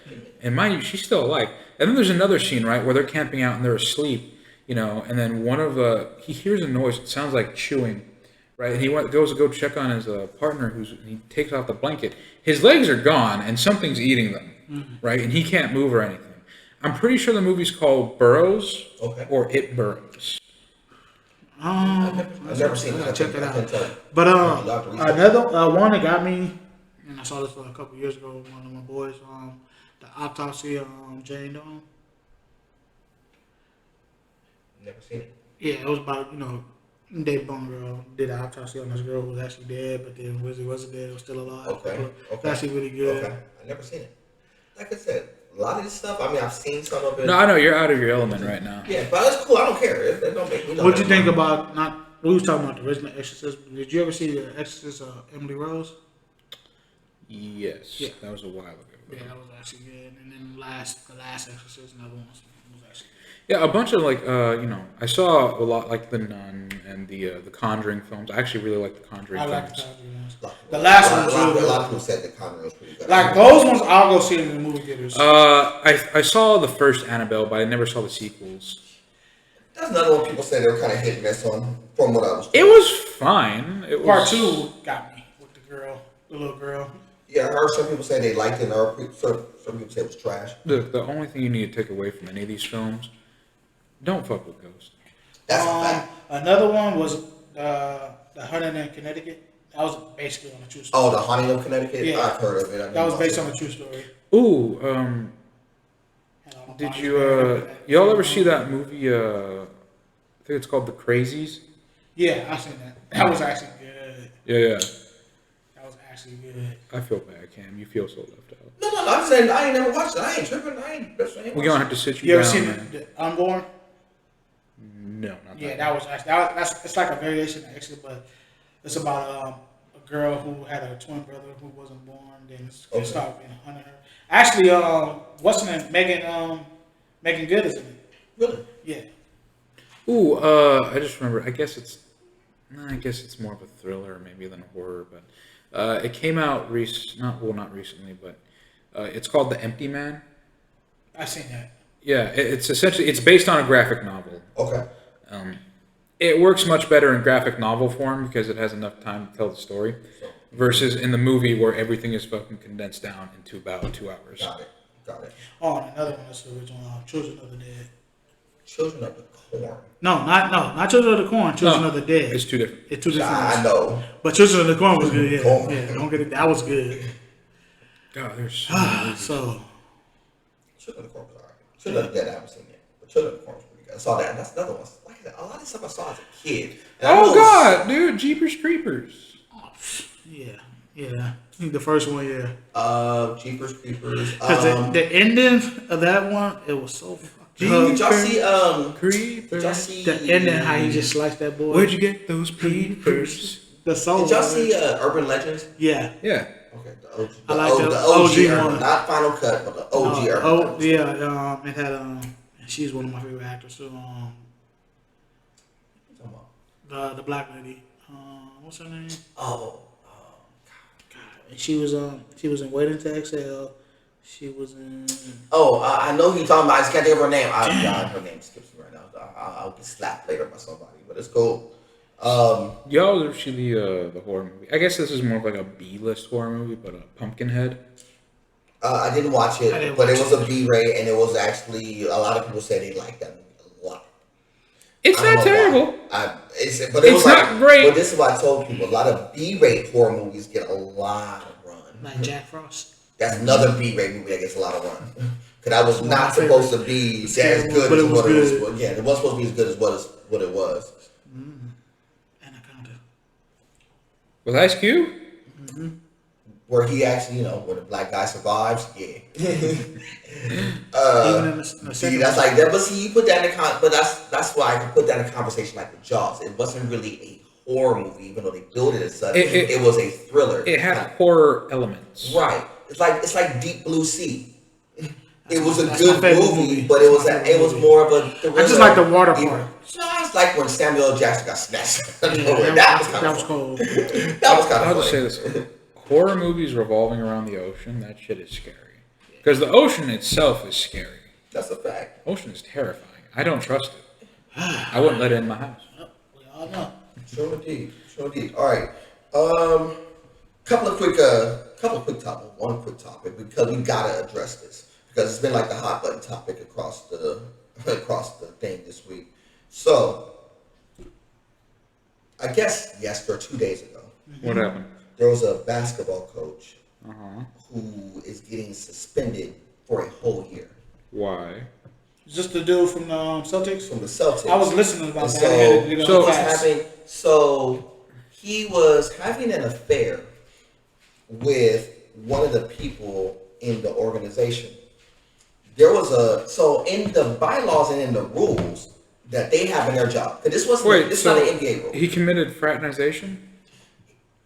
And mind you, she's still alive. And then there's another scene, right, where they're camping out and they're asleep, you know, and then he hears a noise. It sounds like chewing, right? And he goes to go check on his partner, he takes off the blanket. His legs are gone, and something's eating them, right? And he can't move or anything. I'm pretty sure the movie's called Burrows or It Burrows. I've never seen I it. gotta check it I can't out. tell you. But You'll have to research. another one that got me, and I saw this a couple years ago with one of my boys. The autopsy of Jane Doe. Never seen it. Yeah, it was about Dave Bone girl did an autopsy on this girl who was actually dead, but then wasn't dead, was still alive. Okay. It's actually really good. Okay. I never seen it. Like I said, a lot of this stuff. I mean, I've seen some of it. No, I know you're out of your element right now. Yeah, but it's cool. I don't care. It don't make me. What'd you think about we was talking about the original Exorcist? Did you ever see the Exorcist of Emily Rose? Yes, Yeah. that was a while ago. Yeah, that was actually good. And then the last Exorcist, another one was actually Yeah, a bunch of I saw a lot like The Nun and the Conjuring films. I actually really like the Conjuring good. I like the films. Conjuring ones. The last one was A really lot good. of people said the Conjuring was pretty good. Like those ones, I'll go see them in the movie theaters. I saw the first Annabelle, but I never saw the sequels. That's another one people say they were kind of hit and miss on. From what I was. It was fine. It was, Part 2 got me with the little girl. Yeah, I heard some people say they liked it, or some people say it was trash. The only thing you need to take away from any of these films, don't fuck with ghosts. That's a fact. Another one was the Haunting in Connecticut. That was basically on a true story. Oh, the Haunting of Connecticut. Yeah. I've heard of it. That was based on a true story. Ooh, did y'all ever see that movie? I think it's called The Crazies. Yeah, I seen that. That was actually good. Yeah. That was actually good. I feel bad, Cam. You feel so left out. No. I'm saying I ain't never watched it. I ain't tripping. I ain't We're gonna have to sit you You ever down, seen man. the Unborn? No, not Yeah, that. that was actually it's like a variation actually, but it's about a girl who had a twin brother who wasn't born. Then Okay. started being hunted her. Actually, what's her name? Megan Good is in it. Really? Yeah. Ooh, I just remember. I guess it's more of a thriller maybe than a horror, but it came out not recently, but it's called The Empty Man. I seen that. Yeah, it's based on a graphic novel. Okay. It works much better in graphic novel form because it has enough time to tell the story, versus in the movie where everything is fucking condensed down into about 2 hours. Got it. Oh, and another one that's the original Children of the Dead. Children of the Corn. Not Children of the Corn. Children of the Dead. It's two different. It's two different. I know. But Children of the Corn was good. Yeah, Corn. yeah. Don't get it. That was good. God, there's so many movies. So Children of the Corn was alright. Children of the Dead I haven't seen yet. But Children of the Corn was pretty good. I saw that. That's another one. Like I said, a lot of stuff I saw as a kid. And I Oh know God, dude, Jeepers Creepers. yeah. I think the first one, yeah. Jeepers Creepers. Because the ending of that one, it was so fucked Did up. y'all see Creepers. did y'all see The ending, how he just sliced that boy. Where'd you get those peepers? The soul. Did y'all see Urban Legends? Yeah. Yeah. Okay, the OG, I like the OG OG Urban, one. not Final Cut, but the OG Urban. Oh, Legends. yeah. It had she's one of my favorite actors too. Talking about- The black lady. What's her name? Oh, God. And she was in Waiting to Exhale. She was in. Oh, I know who you're talking about. I just can't think of her name. God, her name skips me right now. I'll get slapped later by somebody, but it's cool. Y'all ever see the horror movie? I guess this is more of like a B-list horror movie, but Pumpkinhead. I didn't watch it, I didn't but watch it was it. a B-rate, and it was actually a lot of people said they liked that movie a lot. It's I don't not know terrible. why. But it It's was not like, great. but this is what I told people. A lot of B-rate horror movies get a lot of run. Like Jack Frost. That's another B-rate movie that gets a lot of run. Because that was One not of my supposed to favorites. be It's as scary good one, as but it was what it was. good. Well, yeah, it wasn't supposed to be as good as what it was. Anaconda. With Ice Cube? Where he actually, where the black guy survives, yeah. Even in the See, second that's one. like that. But see, you put that in but that's why I can put that in a conversation like with Jaws. It wasn't really a horror movie, even though they built it as such. It was a thriller. It had horror elements. Right. It's like Deep Blue Sea. It was a That's good my favorite movie, movie. but it was more of a thriller. I just like the water Even- part. No, it's like when Samuel L. Jackson got snatched. out of Yeah, nowhere. that was kind was of fun. cold. That was kind I'll of just say funny. this: horror movies revolving around the ocean. That shit is scary. Because the ocean itself is scary. That's a fact. The ocean is terrifying. I don't trust it. I wouldn't let it in my house. We all know. True indeed. True indeed. All right. Couple of quick topics. One quick topic because we gotta address this because it's been like the hot button topic across the thing this week. So, I guess yesterday or 2 days ago, What happened? there was a basketball coach Uh-huh. who is getting suspended for a whole year Why? Is this the dude from the Celtics? from the Celtics. I was listening about And that. I had to get so- on facts. He was having an affair with one of the people in the organization. There was in the bylaws and in the rules that they have in their job. Because this is not an NBA rule. he committed fraternization?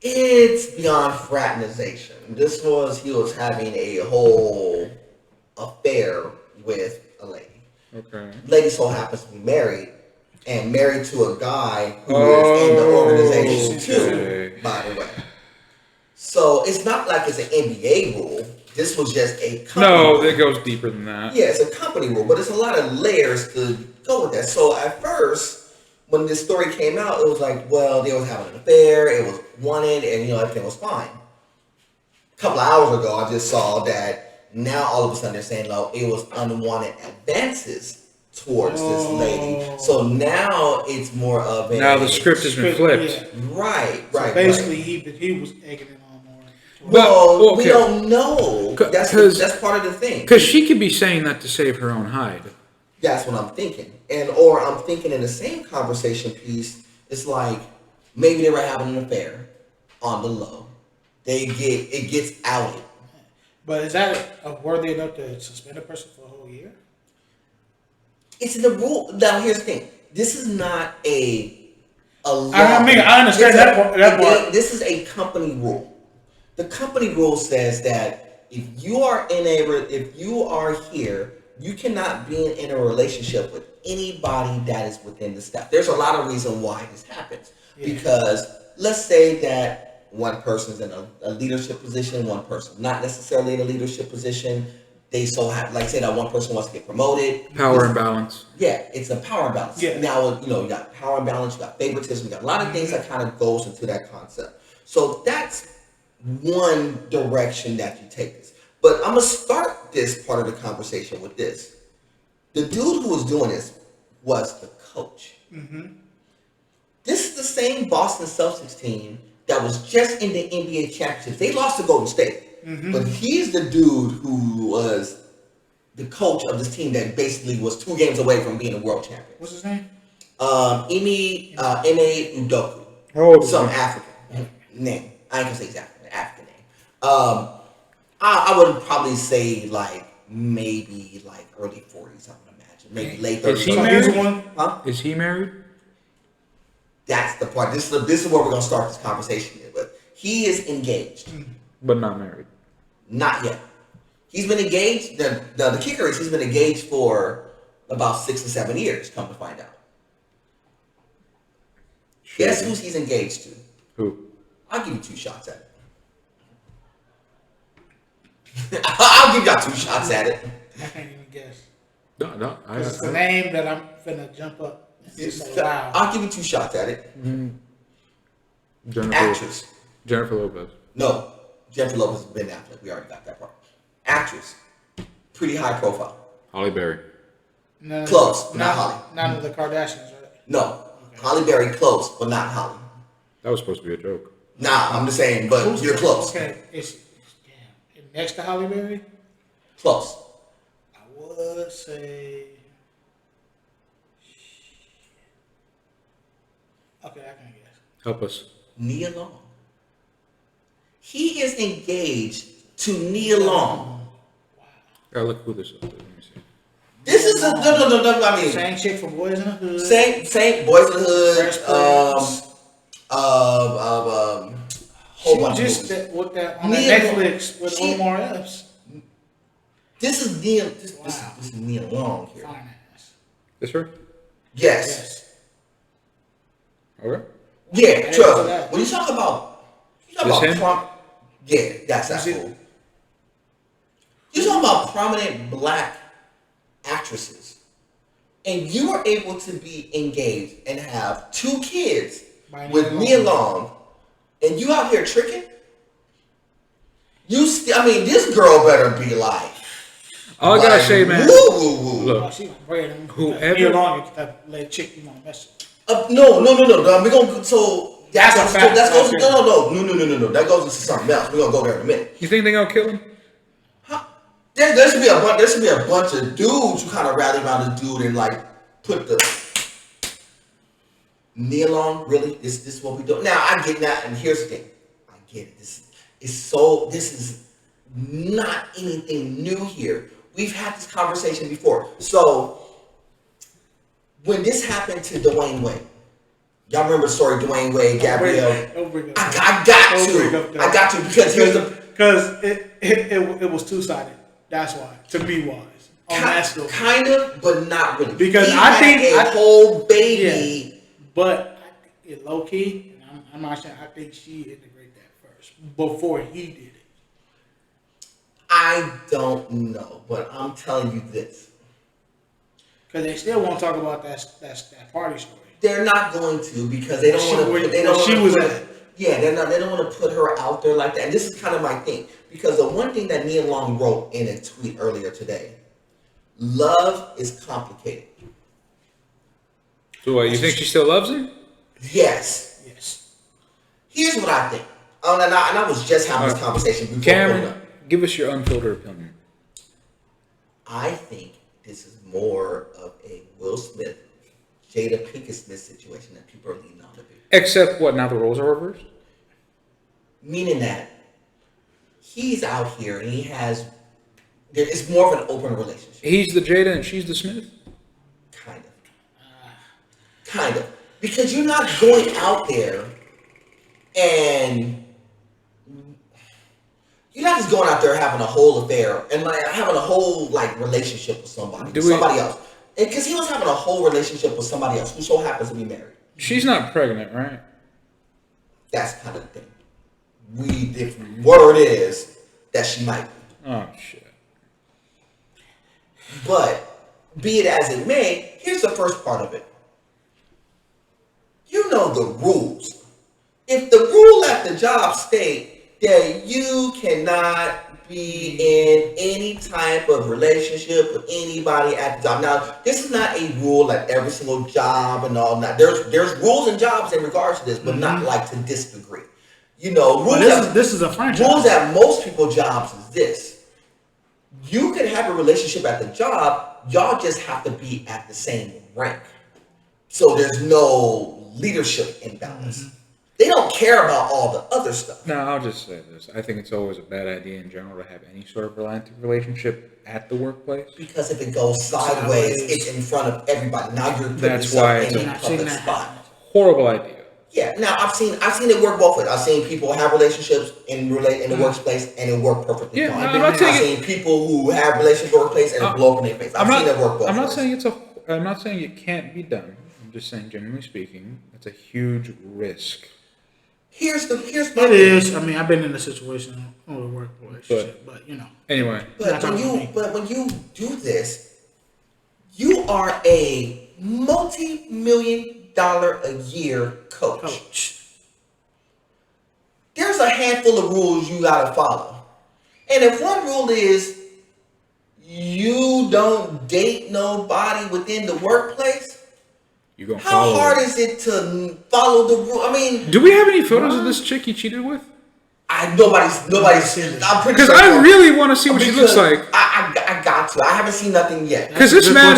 It's beyond fraternization. He was having a whole affair with a lady. Okay. Lady so happens to be married and married to a guy who is in the organization okay. too, by the way. So it's not like it's an NBA rule. This was just a company No, rule. it goes deeper than that. Yeah, it's a company rule, but it's a lot of layers to go with that. So at first, when this story came out, it was like, well, they was having an affair, it was wanted, and everything was fine. A couple of hours ago, I just saw that now all of a sudden they're saying, no, it was unwanted advances towards this lady. So now it's more of a Now the script has been flipped. Yeah. right. So basically, he was egging it on more. Well, we okay. don't know. That's part of the thing. Because she could be saying that to save her own hide. That's what I'm thinking. Or I'm thinking in the same conversation piece, it's like maybe they were having an affair on the low. It gets outed. But is that worthy enough to suspend a person for a whole year? It's in the rule. Now here's the thing. This is not a law. I mean, I understand that part. This is a company rule. The company rule says that if you are here, you cannot be in a relationship with anybody that is within the staff. There's a lot of reason why this happens. Yeah. Because let's say that one person's in a leadership position, one person not necessarily in a leadership position. They so have, like say that one person wants to get promoted. Power imbalance. Yeah, it's a power imbalance. Yeah. Now, you got power imbalance, you got favoritism, you got a lot of things that kind of goes into that concept. So that's one direction that you take this. But I'm going to start this part of the conversation with this. The dude who was doing this was the coach. Mm-hmm. This is the same Boston Celtics team that was just in the NBA championships. They lost to Golden State. Mm-hmm. But he's the dude who was the coach of this team that basically was 2 games away from being a world champion. What's his name? Ime Udoku. How old is Some he? African name. I ain't gonna say exactly an African name. I would probably say maybe early 40s, I would imagine. Maybe late 30s. Is he So married? he's the one. Huh? Is he married? That's the part. This is where we're gonna start this conversation with. He is engaged. But not married. Not yet. He's been engaged. The kicker is he's been engaged for about 6 or 7 years, come to find out. Guess who he's engaged to? Who? I'll give you 2 shots at it. I'll I'll give y'all 2 shots at it. I can't even guess. No. It's a name that I'm finna jump up. Wow. I'll give you 2 shots at it. Actress. Jennifer Lopez. No, Jennifer Lopez has been Affleck. We already got that part. Actress. Pretty high profile. Halle Berry. Close, not Holly. None of the Kardashians, right? No. Okay. Halle Berry close, but not Holly. That was supposed to be a joke. Nah, I'm just saying, but you're close. Okay, it's next to Halle Berry? Close. I would say... Okay, I can guess. Help us. Nia Long. He is engaged to Nia Long. Wow. Gotta look who this is. Let me see. This is a no. I mean, same chick from Boys in the Hood. Same Boys in the Hood. Whole bunch of movies. With that on Netflix with Omar Epps. This is Nia. This is Nia Long here. Finance. This her? Yes. Okay. Yeah, true. When you talk about yeah, that's cool. You talking about prominent black actresses, and you were able to be engaged and have 2 kids with Nia Long, and you out here tricking. This girl better be like. All I gotta say, man. Woo. Look, whoever Nia Long is that lady chick you want to mess with. No. We're gonna That goes no. That goes into something else. We're gonna go there in a minute. You think they're gonna kill him? There should be a bunch of dudes who kind of rally around this dude and like put the Nia Long. Really, this is what we do. Now I get that, and here's the thing. I get it. This is not anything new here. We've had this conversation before. So when this happened to Dwayne Wade. Y'all remember the story, Dwayne Wade, Gabrielle? I got to because it was 2-sided. That's why, to be wise. Kind of, but not really. Because I think a whole baby. Yeah, but low key, and I'm not saying I think she integrated that first before he did it. I don't know, but I'm telling you this. Because they still won't talk about that party story. They're not going to because they don't want to. They don't want to put her out there like that. And this is kind of my thing because the one thing that Nia Long wrote in a tweet earlier today: love is complicated. So, you think she still loves him? Yes. Here's what I think. And I was just having this conversation before. Cam, give us your unfiltered opinion. I think this is more of a Will Smith, Jada Pinkett Smith situation that people are leaning on to be. Except what? Now the roles are reversed? Meaning that he's out here and it's more of an open relationship. He's the Jada and she's the Smith? Kind of. Because you're not going out there and you're not just going out there having a whole affair and like having a whole like relationship with somebody else. Because he was having a whole relationship with somebody else who so happens to be married. She's not pregnant, right? That's kind of the thing. The word is that she might be. Oh, shit. But, be it as it may, here's the first part of it. You know the rules. If the rule at the job state that you cannot be in any type of relationship with anybody at the job. Now, this is not a rule at every single job and all that. There's rules and jobs in regards to this, but not like to this degree. You know, this is a franchise. Rules at most people's jobs is this. You can have a relationship at the job, y'all just have to be at the same rank. So there's no leadership imbalance. Mm-hmm. They don't care about all the other stuff. No, I'll just say this. I think it's always a bad idea in general to have any sort of romantic relationship at the workplace. Because if it goes sideways, it's in front of everybody. Now you're putting That's yourself why in a public spot. Horrible idea. Yeah, now I've seen it work both ways. I've seen people have relationships in the workplace and it worked perfectly fine. I've seen people who have relationships in the workplace and it blow up in their face. I've seen it work both ways. I'm not saying it can't be done. I'm just saying, generally speaking, it's a huge risk Here's my It thing. is. I mean, I've been in a situation on a work relationship, but Anyway, But when you do this, you are a multi-million-dollar-a-year coach. There's a handful of rules you gotta follow. And if one rule is you don't date nobody within the workplace, you gonna how follow hard it. is it to follow the rule? I mean, Do we have any photos of this chick he cheated with? nobody's. I'm pretty Because sure. I really want to see what she looks like. I got to. I haven't seen nothing yet. Because this man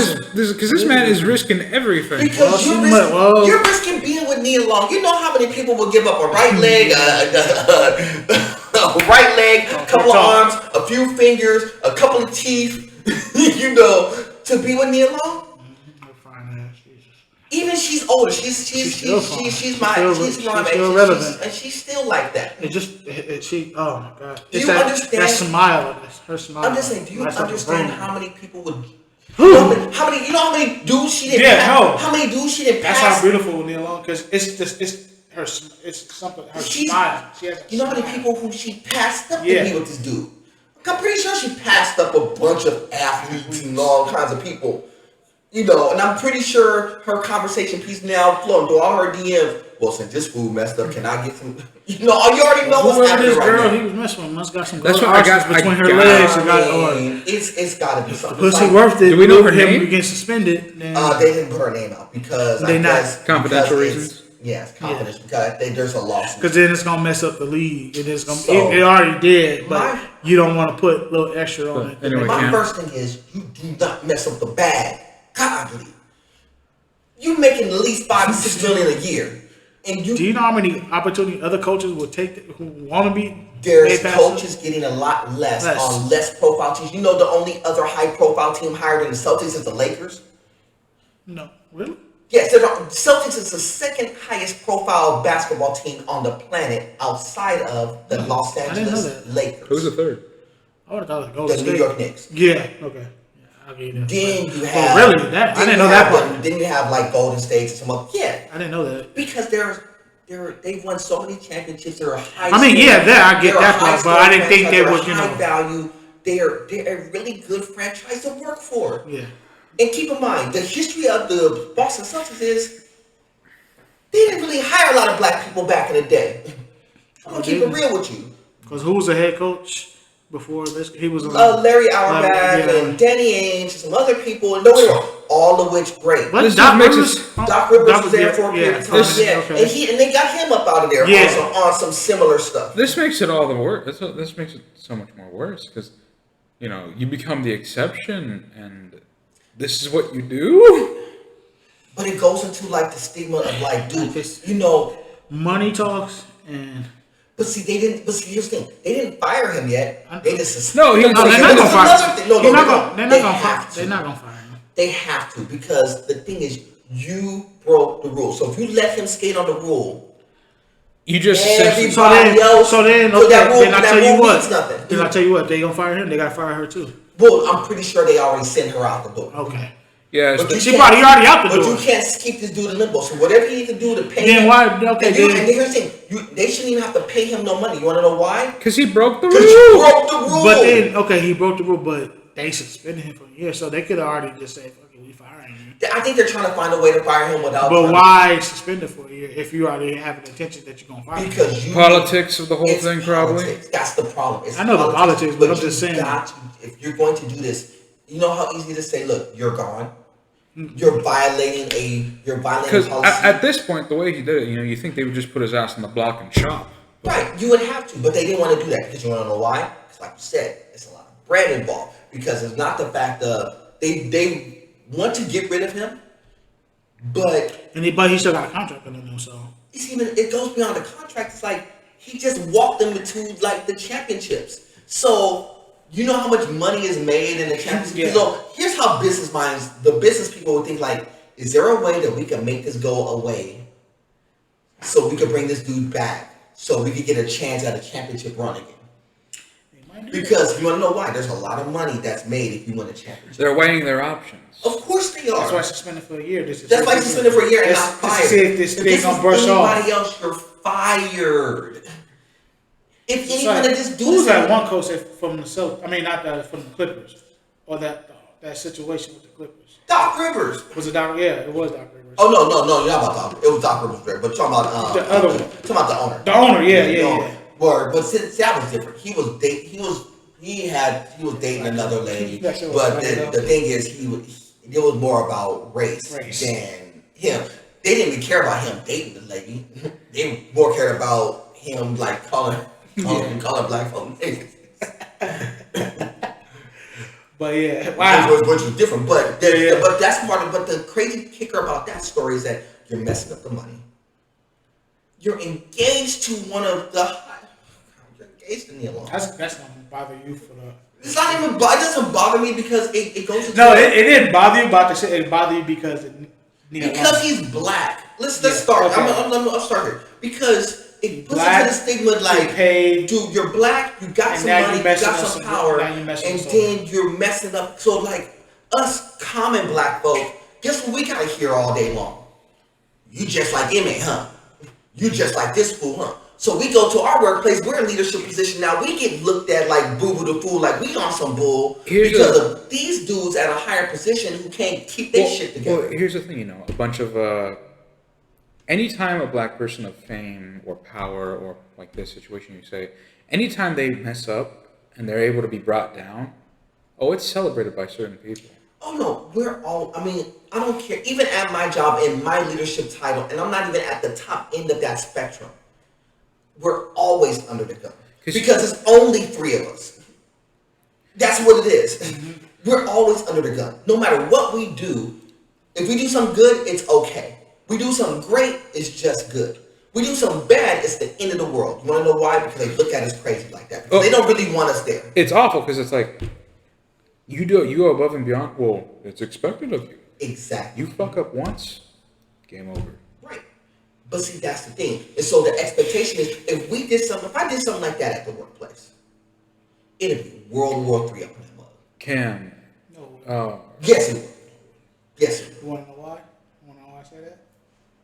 is risking everything. Because you're risking being with Nia Long. You know how many people will give up a right leg, a couple of arms, a few fingers, a couple of teeth, to be with Nia Long? Even she's older. She's relevant, and she's still like that. Oh my god! Do you understand that smile? Her smile. I'm just saying. Do you understand how many people would? How many dudes she didn't? How many dudes she didn't pass? That's how beautiful Nia Long, because it's something. Her smile. You know how many people who she passed up to be with this dude? I'm pretty sure she passed up a bunch of athletes and all kinds of people. And I'm pretty sure her conversation piece now flowing through all her DMs. Well, since this fool messed up, can I get some? You already know what's happening this right girl now. He was messing with must got some. That's what I got between her legs. It's got to be something. Pussy worth it. Do we know her name? You get suspended. They didn't put her name out because confidential reasons. Yes, confidential because there's a lawsuit. Because then it's gonna mess up the league. It already did, but you don't want to put a little extra on it. Anyway, my first thing is you do not mess up the bag. Godly. You making at least $5 to $6 million a year, and do you know how many opportunity other coaches would take who want to be? There's coaches getting a lot less on less profile teams. The only other high profile team higher than the Celtics is the Lakers. No, really? Yes, the Celtics is the second highest profile basketball team on the planet outside of the Los Angeles Lakers. Who's the third? I would have thought it was Golden State. The New York Knicks. Yeah. Okay. I'll give you that. Then you have really that I didn't know that part. Then you have like Golden State and some other. Yeah, I didn't know that because they've won so many championships. They're a high. I get that part, but I didn't think they were high value. They're a really good franchise to work for. Yeah. And keep in mind, the history of the Boston Celtics is they didn't really hire a lot of black people back in the day. I'm gonna keep it real with you. Because who was the head coach before this? He was Larry Auerbach and Danny Ainge and some other people, and all of which great. What? Doc Rivers was there for a period of time. Okay. And they got him up out of there on some similar stuff. This makes it all the worse. This makes it so much more worse because you become the exception and this is what you do. But it goes into like the stigma of like, dude, money talks and. But see, here's the thing. They didn't fire him yet. They just they're not gonna fire him. They're not gonna fire him. They have to because the thing is, you broke the rule. So if you let him skate on the rule, you just then I tell you what. Then I tell you what. They gonna fire him. They gotta fire her too. Well, I'm pretty sure they already sent her out the door. Okay. Yeah, she probably already out the door. But you can't keep this dude in limbo. So whatever you need to do to pay him. Then why? Okay. And here's the thing. They shouldn't even have to pay him no money. You want to know why? Because he broke the rule. But then, he broke the rule, but they suspended him for a year, so they could have already just said, "Okay, we firing you." I think they're trying to find a way to fire him without. But why suspend it for a year if you already have an intention that you're gonna fire him? Because politics of the whole thing, probably. That's the problem. I know the politics, but I'm just saying. If you're going to do this, you know how easy it is to say, "Look, you're gone." You're violating policy. At this point, the way he did it, you think they would just put his ass on the block and chop. Right, you would have to, but they didn't want to do that because you want to know why? Because, like you said, it's a lot of bread involved. Because it's not the fact of they want to get rid of him, but he still got a contract under them, so it goes beyond the contract. It's like he just walked them into like the championships. So. You know how much money is made in the championship? Yeah. So here's how the business people would think like, is there a way that we can make this go away so we can bring this dude back so we can get a chance at a championship run again? Because you want to know why? There's a lot of money that's made if you win a championship. They're weighing their options. Of course they are. That's why suspended for a year. That's why suspended for a year and not fired. See if this thing gonna brush off. fired. If any one of this dude who's that one coach from the Celtics? I mean, not that from the Clippers, or that situation with the Clippers. Doc Rivers. Was it Doc? Yeah, it was Doc Rivers. Oh no, you're not about Doc. It was Doc Rivers, right? But talking about the other one. Talking about the owner. The owner, yeah. Word, but since that was different, he was dating another lady. But the thing is, it was more about race than him. They didn't even care about him dating the lady. They more cared about him like calling black folks niggas. But yeah, wow. Which was different. But but that's part of. But the crazy kicker about that story is that you're messing up the money. You're engaged to one of the. You're engaged to Neil Long. That's not gonna bother you for the. It's not even. It doesn't bother me because it goes. It didn't bother you, but it bothered you because he's black. Let's start. Okay. I'll start here because it puts into the stigma like, dude, you're black, you got some money, you got some power, and then you're messing up. So like us common black folk, guess what we gotta hear all day long? You just like Emmett, huh? You just like this fool, huh? So we go to our workplace, we're in leadership position now. We get looked at like boo-boo the fool, like we on some bull because of these dudes at a higher position who can't keep their shit together. Well, here's the thing, a bunch of anytime a black person of fame or power or like this situation you say, anytime they mess up and they're able to be brought down, it's celebrated by certain people. Oh no, I don't care. Even at my job in my leadership title, and I'm not even at the top end of that spectrum, we're always under the gun. Because it's only 3 of us. That's what it is. Mm-hmm. We're always under the gun. No matter what we do, if we do something good, it's okay. We do something great, it's just good. We do something bad, it's the end of the world. You want to know why? Because they look at us crazy like that. Because they don't really want us there. It's awful because it's like, you go above and beyond. Well, it's expected of you. Exactly. You fuck up once, game over. Right. But see, that's the thing. And so the expectation is, if I did something like that at the workplace, it'd be World War III up in that mother. Cam. No. Yes, it would. Yes, it would. You want to know why? I say that?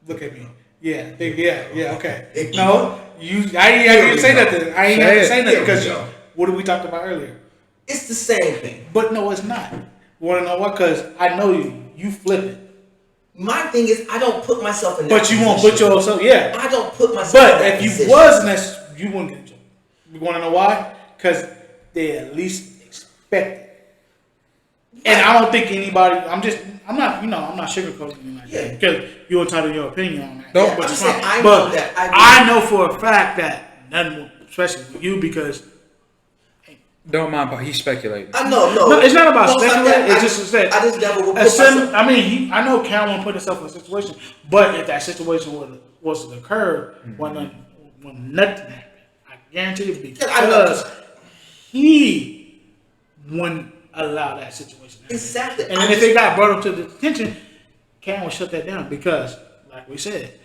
Look at me. Yeah, okay. No, I didn't say nothing. I ain't have to say nothing because what did we talk about earlier? It's the same thing. But no, it's not. You want to know what? Because I know you flip it. My thing is, I don't put myself in that position. But you won't put yourself, yeah. I don't put myself in that position. But if you was in that, you wouldn't get in trouble. You want to know why? Because they at least expect it. Right. And I don't think anybody, I'm not sugarcoating you like that. Because you're entitled to your opinion on that. No, but I know for a fact that none, especially with you, because don't mind, but he's speculating. No, it's not about speculating. It's just that I just never would put myself. I know Cameron put himself in a situation, but if that situation was to occur, when nothing happened, I guarantee you, because he wouldn't allow that situation. Exactly. And then if it got brought up to the attention, Cameron would shut that down because, like we said,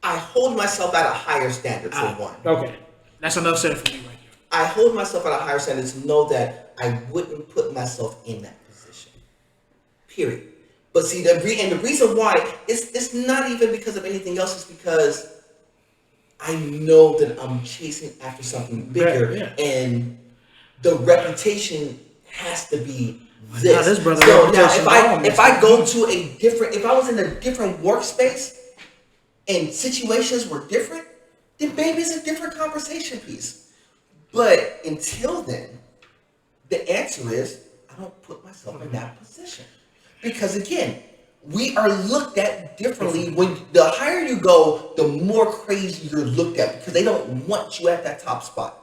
I hold myself at a higher standard for one. Okay, that's enough said for me right here. I hold myself at a higher standard to know that I wouldn't put myself in that position. Period. But see, the reason why it's not even because of anything else. It's because I know that I'm chasing after something bigger, and the reputation has to be this. So now, if I go to if I was in a different workspace and situations were different, then maybe it's a different conversation piece. But until then, the answer is I don't put myself in that position. Because again, we are looked at differently. When the higher you go, the more crazy you're looked at because they don't want you at that top spot.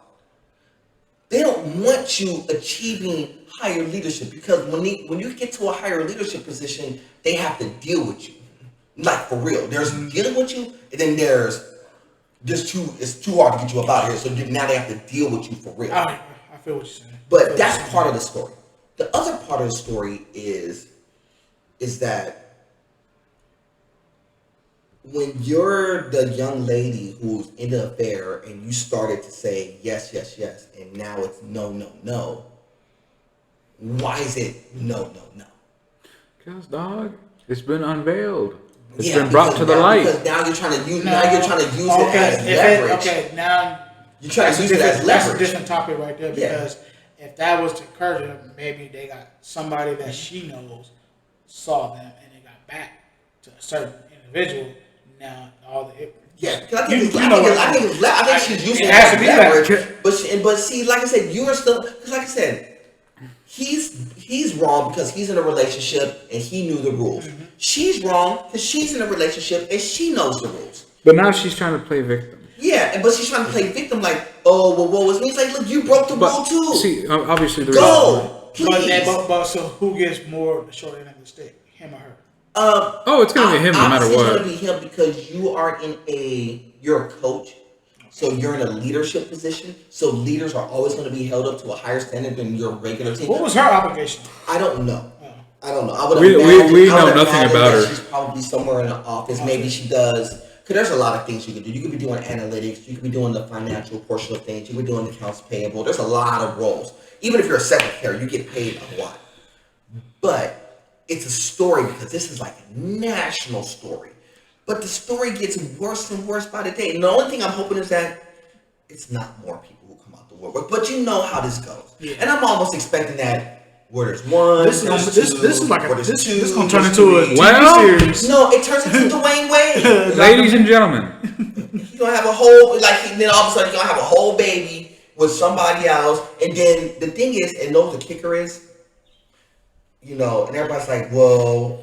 They don't want you achieving higher leadership because when you get to a higher leadership position, they have to deal with you. Like for real. There's dealing with you, and then it's too hard to get you up out of here. So now they have to deal with you for real. I feel what you're saying. But that's part of the story. The other part of the story is that when you're the young lady who's in the affair and you started to say yes, yes, yes, and now it's no, no, no. Why is it no, no, no? Because, dog, it's been unveiled. It's been brought to the light. Because now you're trying to use it as leverage. Now you're trying to use it as leverage. That's a different topic right there because if that was to occur to them, maybe they got somebody that she knows saw them and they got back to a certain individual. Now all the I think she's using it as leverage. But see, like I said, you are still because like I said, he's wrong because he's in a relationship and he knew the rules. Mm-hmm. She's wrong because she's in a relationship and she knows the rules. But now she's trying to play victim. Yeah, but she's trying to play victim like, oh, well, what was me? It's like, look, you broke the rule too. See, obviously the please. But so who gets more the short end of the stick, him or her? It's gonna be him no matter what. It's gonna be him because you're a coach, so you're in a leadership position. So leaders are always going to be held up to a higher standard than your regular team. What was her obligation? I don't know. I don't know. We know nothing about her. She's probably somewhere in the office. Maybe she does. Because there's a lot of things you can do. You could be doing analytics. You could be doing the financial portion of things. You could be doing accounts payable. There's a lot of roles. Even if you're a secretary, you get paid a lot. But it's a story because this is like a national story. But the story gets worse and worse by the day. And the only thing I'm hoping is that it's not more people who come out the woodwork. But you know how this goes. Yeah. And I'm almost expecting that where there's one, this is going to turn into a TV series. No, it turns into Dwayne Wade. Ladies and gentlemen. You're going to have a whole, then all of a sudden you're going to have a whole baby with somebody else. And then the thing is, and know the kicker is, and everybody's like, whoa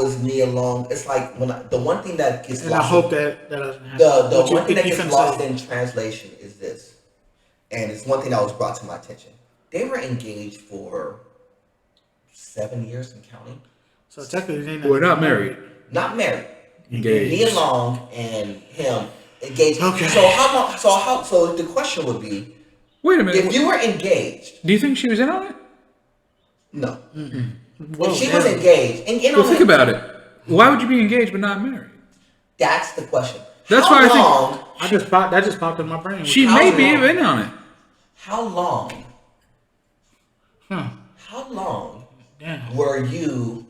is me alone. It's like the one thing that gets lost. I hope that doesn't happen. The one thing that gets lost in translation is this. And it's one thing that was brought to my attention. They were engaged for 7 years and counting. So technically, we're not married. Not married. Engaged. Nia Long and him engaged. Okay. So the question would be, wait a minute. If you were engaged, do you think she was in on it? No. If she was engaged, think about it. Why would you be engaged but not married? That's the question. That's why I think that just popped in my brain. She may be in on it. How long? How long were you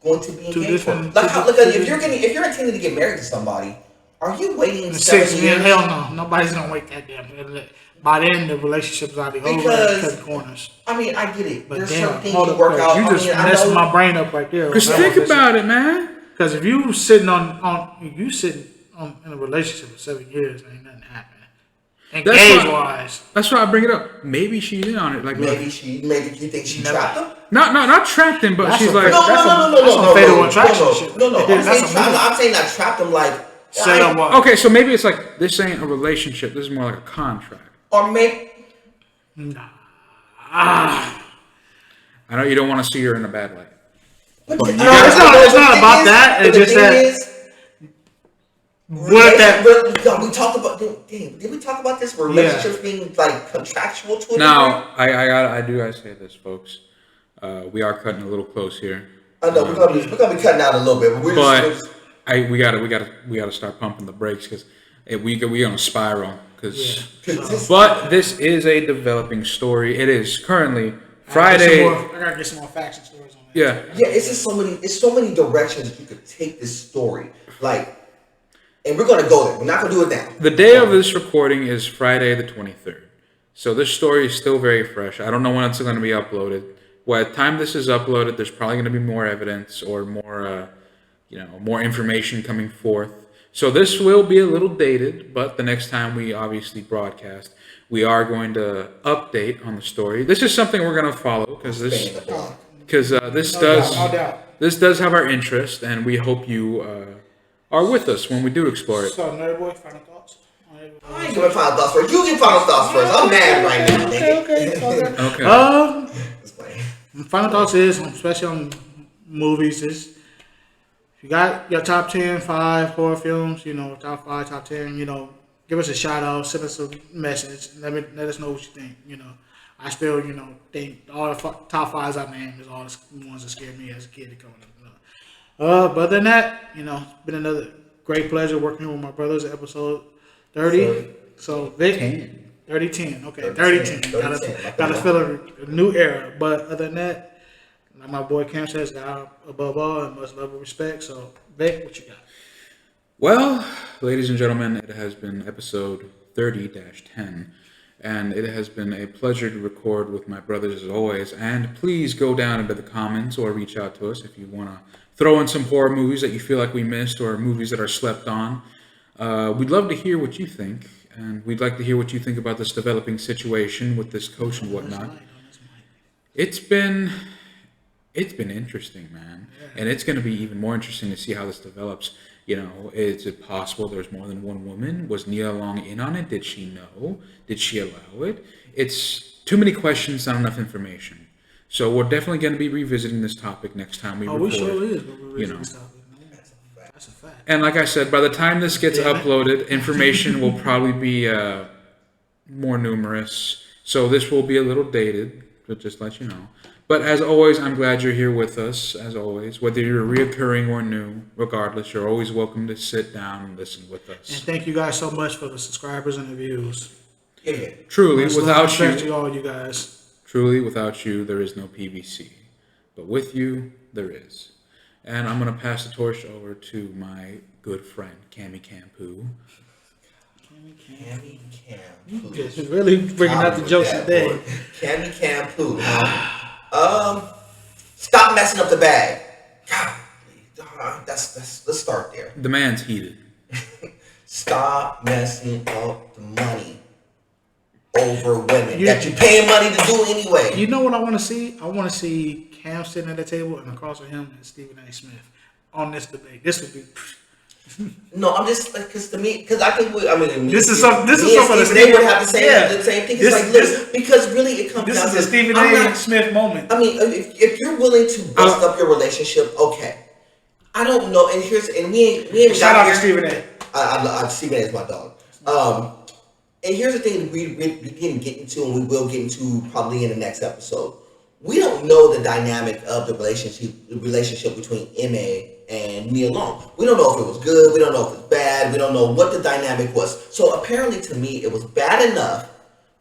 going to be engaged for? If you're intending to get married to somebody, are you waiting 7 years? Hell no, nobody's gonna wait that damn. By then, the relationship's already over and cut corners. I mean, I get it. But there's something you work out. You just messed my brain up right there. Because think about it, man. Because if you sitting in a relationship for 7 years, ain't nothing happening. Engage-wise. That's why I bring it up. Maybe she's in on it. Like maybe you think she trapped him? Not trapped him, but she's like no. Fatal attraction. No. I'm saying not trapped him like. Okay, so maybe it's like this ain't a relationship. This is more like a contract. Or maybe. I know you don't want to see her in a bad light. It's not about that. It's just that. We talked about. Did we talk about this? Relationships being like contractual to a Now, I do gotta say this, folks. We are cutting a little close here. I know we're gonna be cutting out a little bit, we gotta start pumping the brakes because we on a spiral. But this is a developing story. It is currently Friday. I gotta get some more facts and stories on that. Yeah. It's just so many directions that you could take this story, and we're gonna go there. We're not gonna do it now. The day of this recording is Friday the 23rd. So this story is still very fresh. I don't know when it's going to be uploaded. By the time this is uploaded, there's probably going to be more evidence or more, more information coming forth. So this will be a little dated, but the next time we obviously broadcast, we are going to update on the story. This is something we're going to follow because this does have our interest, and we hope you are with us when we do explore it. So, Nerd Boy, final thoughts? I ain't giving final thoughts first. You give final thoughts first. I'm mad right now. Okay. Final thoughts is, especially on movies, is if you got your top 10, 5 horror films, top 5, top 10, give us a shout out, send us a message, let us know what you think. I still, think all the top 5s I named is all the ones that scared me as a kid coming up. But other than that, it's been another great pleasure working with my brothers. Episode 30. So Vic, 30-10. Okay, 30-10. Gotta feel a new era. But other than that, Like my boy Cam says, God above all and much love and respect. So, Vic, what you got? Well, ladies and gentlemen, it has been episode 30-10, and it has been a pleasure to record with my brothers as always. And please go down into the comments or reach out to us if you want to throw in some horror movies that you feel like we missed or movies that are slept on. We'd love to hear what you think, and we'd like to hear what you think about this developing situation with this coach and whatnot. It's been interesting, man, and it's going to be even more interesting to see how this develops. You know, is it possible there's more than one woman? Was Nia Long in on it? Did she know? Did she allow it? It's too many questions, not enough information. So we're definitely going to be revisiting this topic next time we record. We sure is. This topic. That's a fact. And like I said, by the time this gets uploaded, information will probably be more numerous. So this will be a little dated, but just let you know. But as always, I'm glad you're here with us, as always. Whether you're reoccurring or new, regardless, you're always welcome to sit down and listen with us. And thank you guys so much for the subscribers and the views. Yeah. Truly, Much without love and respect you, to all you guys. truly, without you, there is no PVC. But with you, there is. And I'm going to pass the torch over to my good friend, Cammy Campoo. Cammy Campoo. Just really bringing out the jokes today. Cammy Campoo. Stop messing up the bag. God, let's start there. The man's heated. Stop messing up the money over women that you're paying money to do anyway. You know what I want to see? I want to see Cam sitting at the table and across from him is Stephen A. Smith on this debate. This would be. No, I'm just because to me, because I think this is something that they would have the same thing. It's because really it comes down to this is a Stephen A. Smith moment. I mean, if you're willing to bust up your relationship, okay. I don't know, and we ain't shout out to Stephen A. Stephen A. is my dog. And here's the thing we didn't get into, and we will get into probably in the next episode. We don't know the dynamic of the relationship between M.A. and Nia Long. We don't know if it was good. We don't know if it was bad. We don't know what the dynamic was. So apparently to me, it was bad enough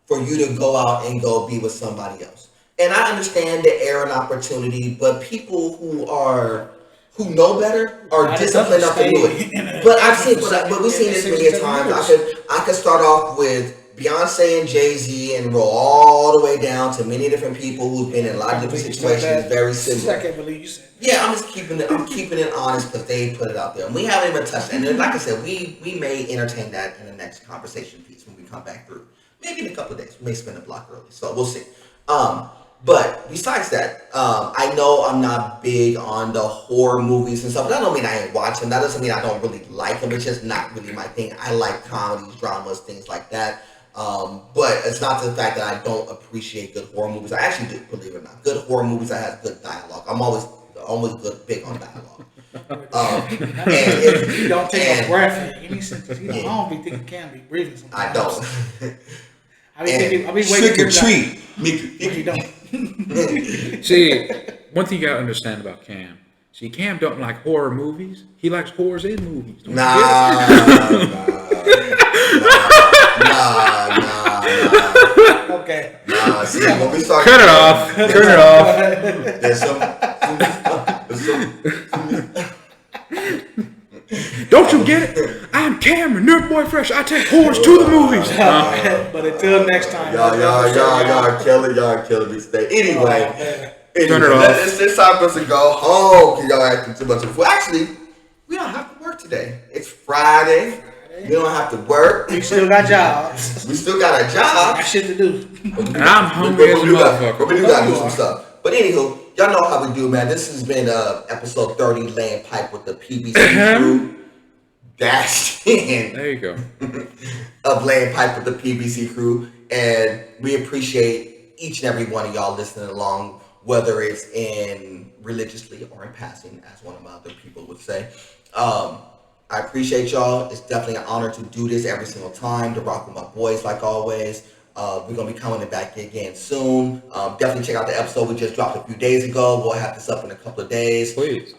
for you to go out and go be with somebody else. And I understand the error and opportunity, but people who know better are disciplined enough to do it. But I've seen, but we've seen this many times. I could start off with Beyonce and Jay-Z and roll all the way down to many different people who've been in a lot of different situations, very similar. I can't believe you said that. Yeah, I'm keeping it honest because they put it out there, and we haven't even touched it. And then, like I said, we may entertain that in the next conversation piece when we come back through. Maybe in a couple of days. We may spin the block early, so we'll see. But besides that, I know I'm not big on the horror movies and stuff. That don't mean I ain't watch them. That doesn't mean I don't really like them. It's just not really my thing. I like comedies, dramas, things like that. But it's not the fact that I don't appreciate good horror movies. I actually do, believe it or not. Good horror movies that have good dialogue. I'm always big on dialogue. And you don't take a breath in any sentence. I don't be thinking Cam be breathing sometimes. I don't. I be waiting trick or treat. You don't. See, one thing you gotta understand about Cam. See, Cam don't like horror movies. He likes horrors in movies. Nah. Okay. See, when we start Cut it off. Turn it off. There's some Don't you get it? I'm Cameron, Nerd Boy Fresh. I take horrors to the movies. But until next time. Y'all killing me today. Anyway, Turn it off. It's time for us to go home. Cause y'all acting too much. Well, actually, we don't have to work today. It's Friday. We don't have to work. We still got jobs. We still got a job. Got shit to do. And I'm hungry as a motherfucker. But we do gotta do some stuff. But anywho, y'all know how we do, man. This has been episode 30, laying pipe with the PBC crew. Dashed in. There you go. Of laying pipe with the PBC crew, and we appreciate each and every one of y'all listening along, whether it's in religiously or in passing, as one of my other people would say. I appreciate y'all. It's definitely an honor to do this every single time, to rock with my boys like always. We're going to be coming back again soon. Definitely check out the episode we just dropped a few days ago. We'll have this up in a couple of days. Please.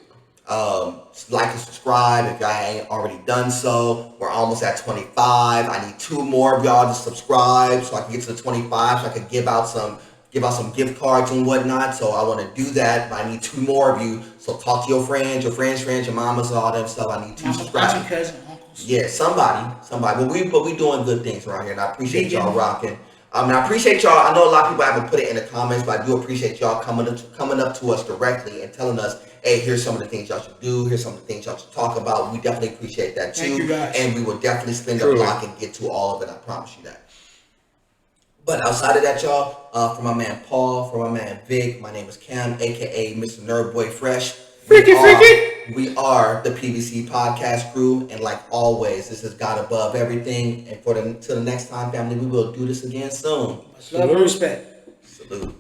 Like and subscribe if y'all ain't already done so. We're almost at 25. I need 2 more of y'all to subscribe so I can get to the 25, so I can give out some give out some gift cards and whatnot. So I want to do that, but I need 2 more of you. So talk to your friends, your mamas, all that stuff. I need 2 Mama, subscribers. auntie, cousin, uncles. Yeah, somebody. But we doing good things around here, and I appreciate y'all rocking. And I appreciate y'all. I know a lot of people haven't put it in the comments, but I do appreciate y'all coming up to us directly and telling us, hey, here's some of the things y'all should do. Here's some of the things y'all should talk about. We definitely appreciate that too. Thank you, guys. And we will definitely spin the Truly. block and get to all of it. I promise you that. But outside of that, y'all, for my man Paul, for my man Vic, my name is Cam, aka Mr. Nerdboy Fresh. Freaky. We are the PVC podcast crew, and like always, this is God above everything. And till the next time, family, we will do this again soon. Much love and respect. Salute.